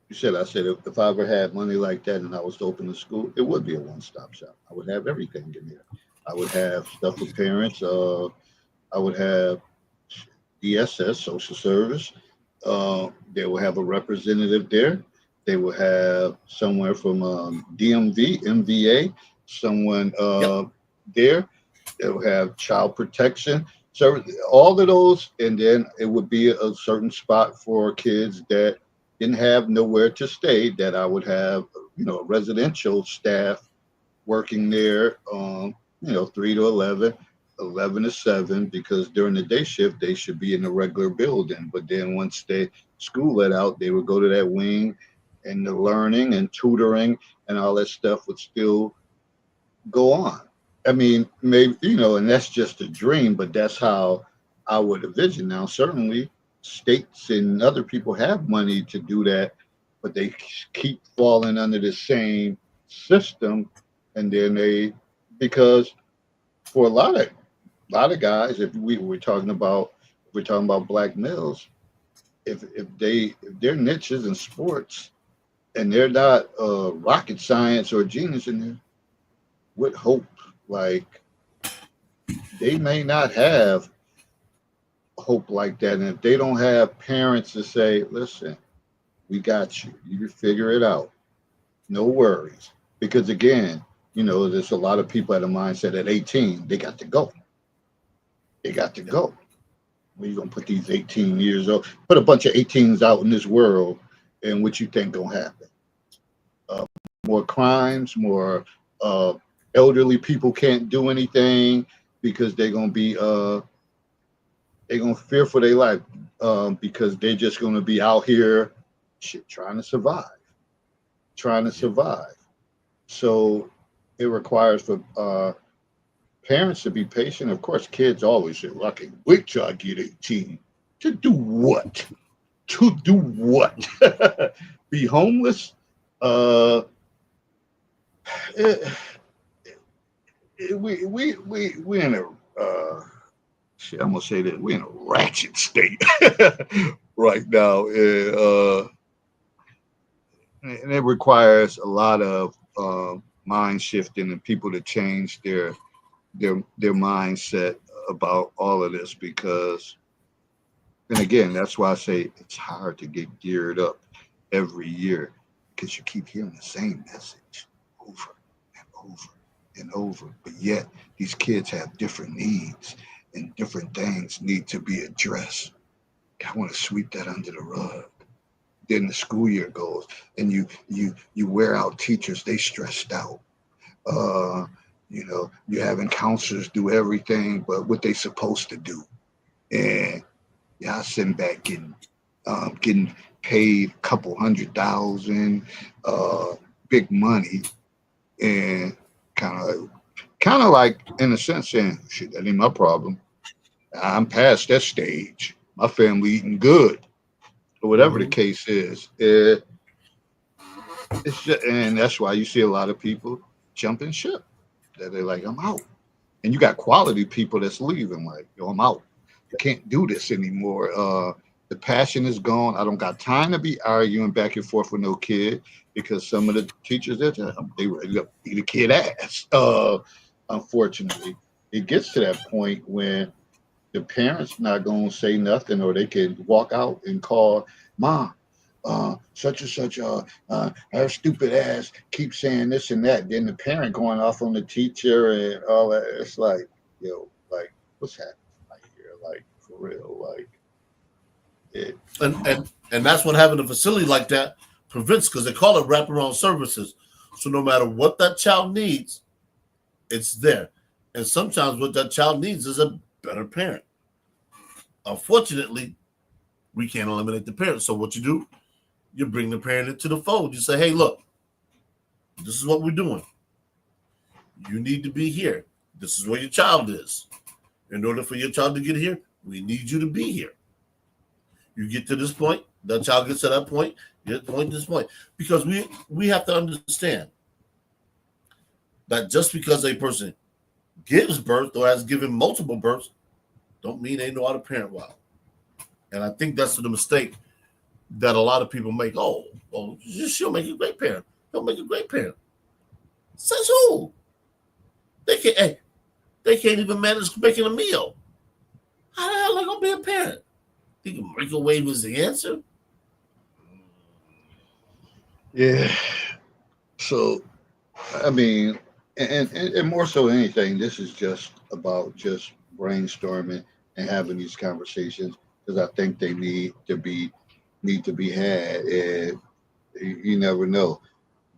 S1: you said, I said if I ever had money like that and I was to open a school, it would be a one-stop shop. I would have everything in there. I would have stuff for parents. I would have DSS, social service. They will have a representative there. They will have somewhere from DMV, MVA, someone there. They will have child protection. So all of those, and then it would be a certain spot for kids that didn't have nowhere to stay. That I would have, residential staff working there. 3 to 11, 11 to 7, because during the day shift, they should be in the regular building. But then once they school let out, they would go to that wing, and the learning and tutoring and all that stuff would still go on. I mean, maybe, and that's just a dream, but that's how I would envision. Now, certainly states and other people have money to do that, but they keep falling under the same system. And then because for a lot of guys, if we're talking about black males, if their niche is in sports and they're not rocket science or genius in there, with hope, like they may not have hope like that. And if they don't have parents to say, listen, we got you, you can figure it out, no worries. Because again, there's a lot of people at a mindset at 18, they got to go. They got to go. Where you gonna put these 18 years old? Put a bunch of 18s out in this world, and what you think gonna happen? More crimes, more elderly people can't do anything because they're gonna be they're gonna fear for their life because they're just gonna be out here trying to survive. So it requires for parents to be patient. Of course, kids always say, well, I can't wait till I get 18. To do what? Be homeless? We in a I'm gonna say that we're in a ratchet state right now, and it requires a lot of mind shifting and people to change their mindset about all of this, because, and again, that's why I say it's hard to get geared up every year, because you keep hearing the same message over and over and over, but yet these kids have different needs and different things need to be addressed. I want to sweep that under the rug. then the school year goes, and you wear out teachers. They stressed out. Uh, you're having counselors do everything but what they supposed to do, and y'all sitting back getting paid a couple $100,000, big money, and kind of like in a sense saying, shit, that ain't my problem. I'm past that stage. My family eating good, or whatever the
S3: Mhm.
S1: case is. It's just, and that's why you see a lot of people jumping ship. That they're like, I'm out. And you got quality people that's leaving, like, yo, I'm out. I can't do this anymore. The passion is gone. I don't got time to be arguing back and forth with no kid because some of the teachers they ready to beat a kid ass. Unfortunately, it gets to that point when the parents not gonna say nothing, or they can walk out and call mom. Such and such, her stupid ass keeps saying this and that. Then the parent going off on the teacher and all that. It's like, yo, like, what's happening right here? Like, for real, like, it.
S3: And that's what having a facility like that prevents, because they call it wraparound services. So no matter what that child needs, it's there. And sometimes what that child needs is a better parent. Unfortunately, we can't eliminate the parent. So what you do, you bring the parent into the fold. You say, hey, look, this is what we're doing. You need to be here. This is where your child is. In order for your child to get here, we need you to be here. You get to this point, that child gets to that point, get to this point. Because we have to understand that just because a person gives birth or has given multiple births, don't mean they know how to parent well. And I think that's the mistake that a lot of people make. Oh, well, she'll make a great parent. He'll make a great parent. Says who? They can't even manage making a meal. How the hell are they gonna be a parent? Think a microwave is the answer?
S1: Yeah. So, I mean, and more so than anything, this is just about just brainstorming and having these conversations because I think they need to be had, and you never know.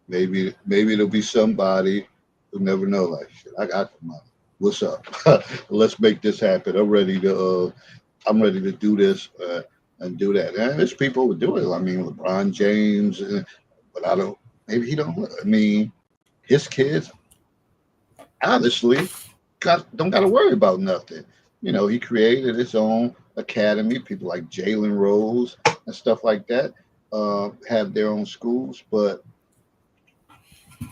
S1: Maybe there'll be somebody who never know. Like, shit, I got the money. What's up? Let's make this happen. I'm ready to do this and do that. And there's people who do it. I mean, LeBron James, but I don't. Maybe he don't. I mean, his kids honestly don't got to worry about nothing. He created his own academy. People like Jalen Rose and stuff like that have their own schools. But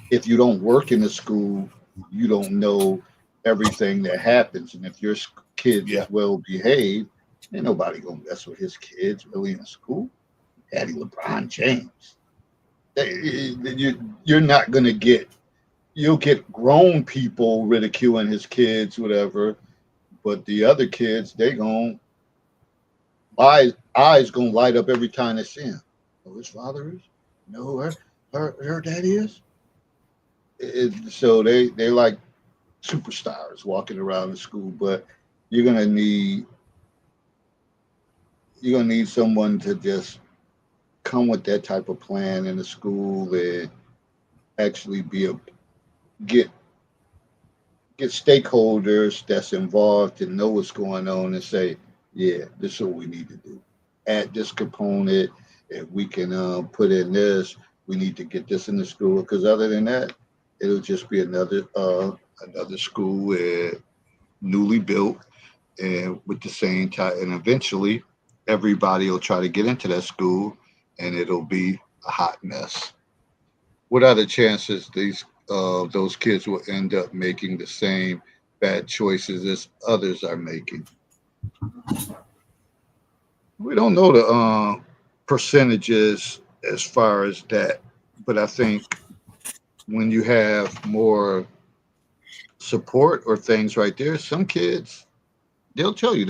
S1: if you don't work in the school, you don't know everything that happens. And if your kid
S3: Yeah.
S1: is well behaved, ain't nobody gonna mess with his kids really in school. Daddy LeBron James. You're not gonna get. You'll get grown people ridiculing his kids, whatever. But the other kids, they gon' my eyes gonna light up every time they see him. Oh, his father is. You know who her daddy is? So they like superstars walking around the school, but you're gonna need you're gonna need someone to just come with that type of plan in the school and actually be a get get stakeholders that's involved and know what's going on and say, yeah, this is what we need to do. Add this component, if we can put in this, we need to get this in the school. Because other than that, it'll just be another school newly built and with the same time. And eventually, everybody will try to get into that school, and it'll be a hot mess. What are the chances those kids will end up making the same bad choices as others are making? We don't know the percentages as far as that, but I think when you have more support or things right there, some kids they'll tell you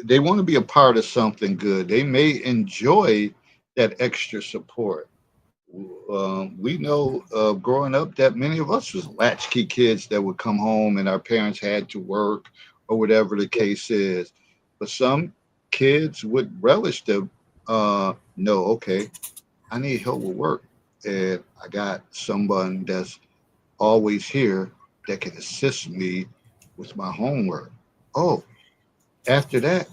S1: they want to be a part of something good. They may enjoy that extra support. We know growing up that many of us was latchkey kids that would come home and our parents had to work or whatever the case is. But some kids would relish the know, okay, I need help with work, and I got someone that's always here that can assist me with my homework. Oh, after that,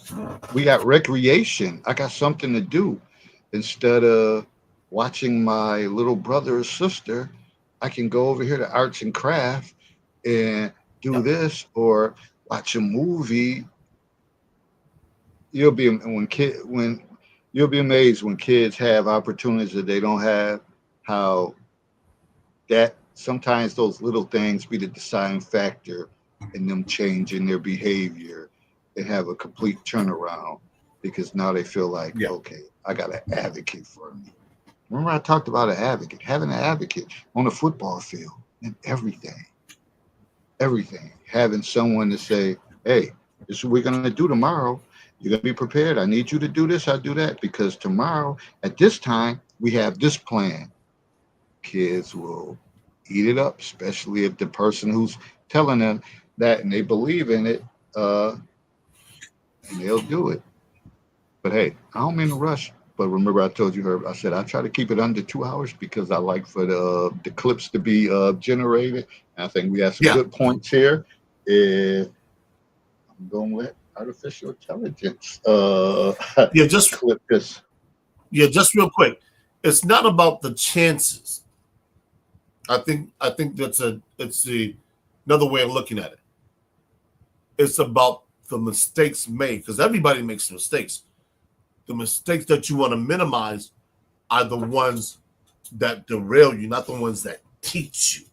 S1: we got recreation. I got something to do. Instead of watching my little brother or sister, I can go over here to arts and craft and do
S3: Yeah.
S1: this or watch a movie. When you'll be amazed when kids have opportunities that they don't have, how that sometimes those little things be the deciding factor in them changing their behavior and have a complete turnaround because now they feel like,
S3: Yeah.
S1: okay, I got an advocate for me. Remember, I talked about an advocate, having an advocate on the football field and everything. Having someone to say, hey, this is what we're going to do tomorrow. You're going to be prepared. I need you to do this. I do that because tomorrow at this time, we have this plan. Kids will eat it up, especially if the person who's telling them that and they believe in it, and they'll do it. But hey, I don't mean to rush. But remember, I told you, Herb. I said I try to keep it under 2 hours because I like for the clips to be generated. And I think we have some
S3: Yeah.
S1: good points here. And I'm going to let artificial intelligence
S3: Yeah. Just
S1: clip this.
S3: just real quick. It's not about the chances. I think it's the another way of looking at it. It's about the mistakes made because everybody makes mistakes. The mistakes that you want to minimize are the ones that derail you, not the ones that teach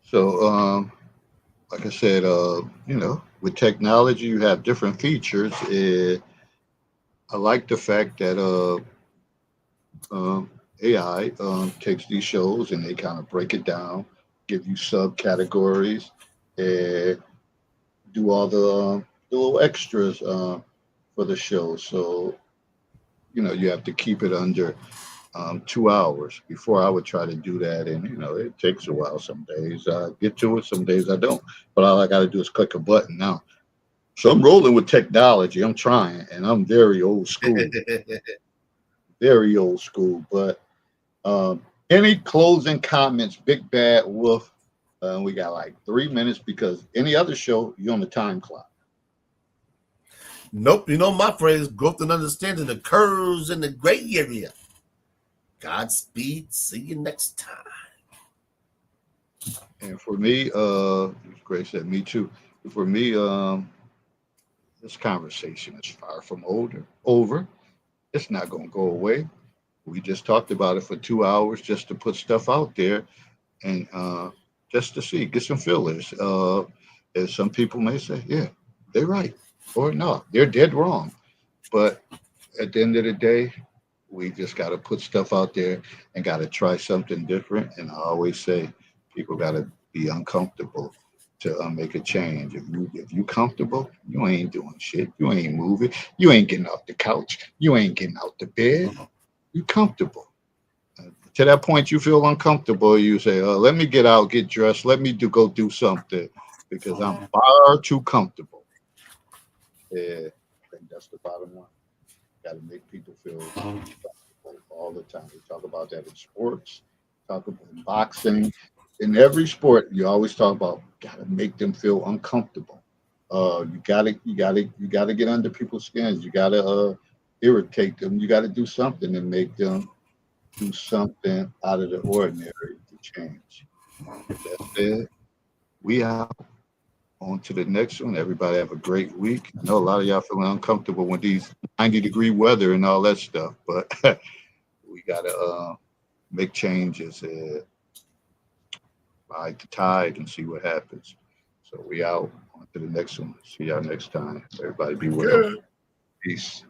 S1: So, like I said, with technology, you have different features. I like the fact that AI takes these shows and they kind of break it down, give you subcategories, and do all the little extras for the show. So, you have to keep it under 2 hours. Before I would try to do that, and it takes a while. Some days I get to it, some days I don't. But all I got to do is click a button now. So I'm rolling with technology. I'm trying, and I'm
S3: you.
S1: very old school. But any closing comments, Big Bad Wolf? We got like 3 minutes because any other show, you're on the time clock.
S3: Nope. You know my phrase: growth and understanding occurs in the gray area. Godspeed. See you next time.
S1: And for me, Grace said, me too. For me, this conversation is far from over. It's not going to go away. We just talked about it for 2 hours just to put stuff out there and just to see, get some fillers. And some people may say, yeah, they're right, or no, they're dead wrong. But at the end of the day, we just got to put stuff out there and got to try something different. And I always say, people got to be uncomfortable to make a change. If you comfortable, you ain't doing shit. You ain't moving. You ain't getting off the couch. You ain't getting out the bed. You comfortable. To that point, you feel uncomfortable. You say, "Let me get out, get dressed. Let me go do something because I'm far too comfortable." Yeah, I think that's the bottom line. Got to make people feel comfortable all the time. We talk about that in sports, talk about in boxing, in every sport. You always talk about got to make them feel uncomfortable. You gotta get under people's skins. You gotta irritate them. You gotta do something and make them do something out of the ordinary to change. With that said, we out. On to the next one. Everybody have a great week. I know a lot of y'all feeling uncomfortable with these 90-degree weather and all that stuff, but we gotta make changes, ride the tide, and see what happens. So we out. On to the next one. See y'all next time. Everybody be well.
S3: Good.
S1: Peace.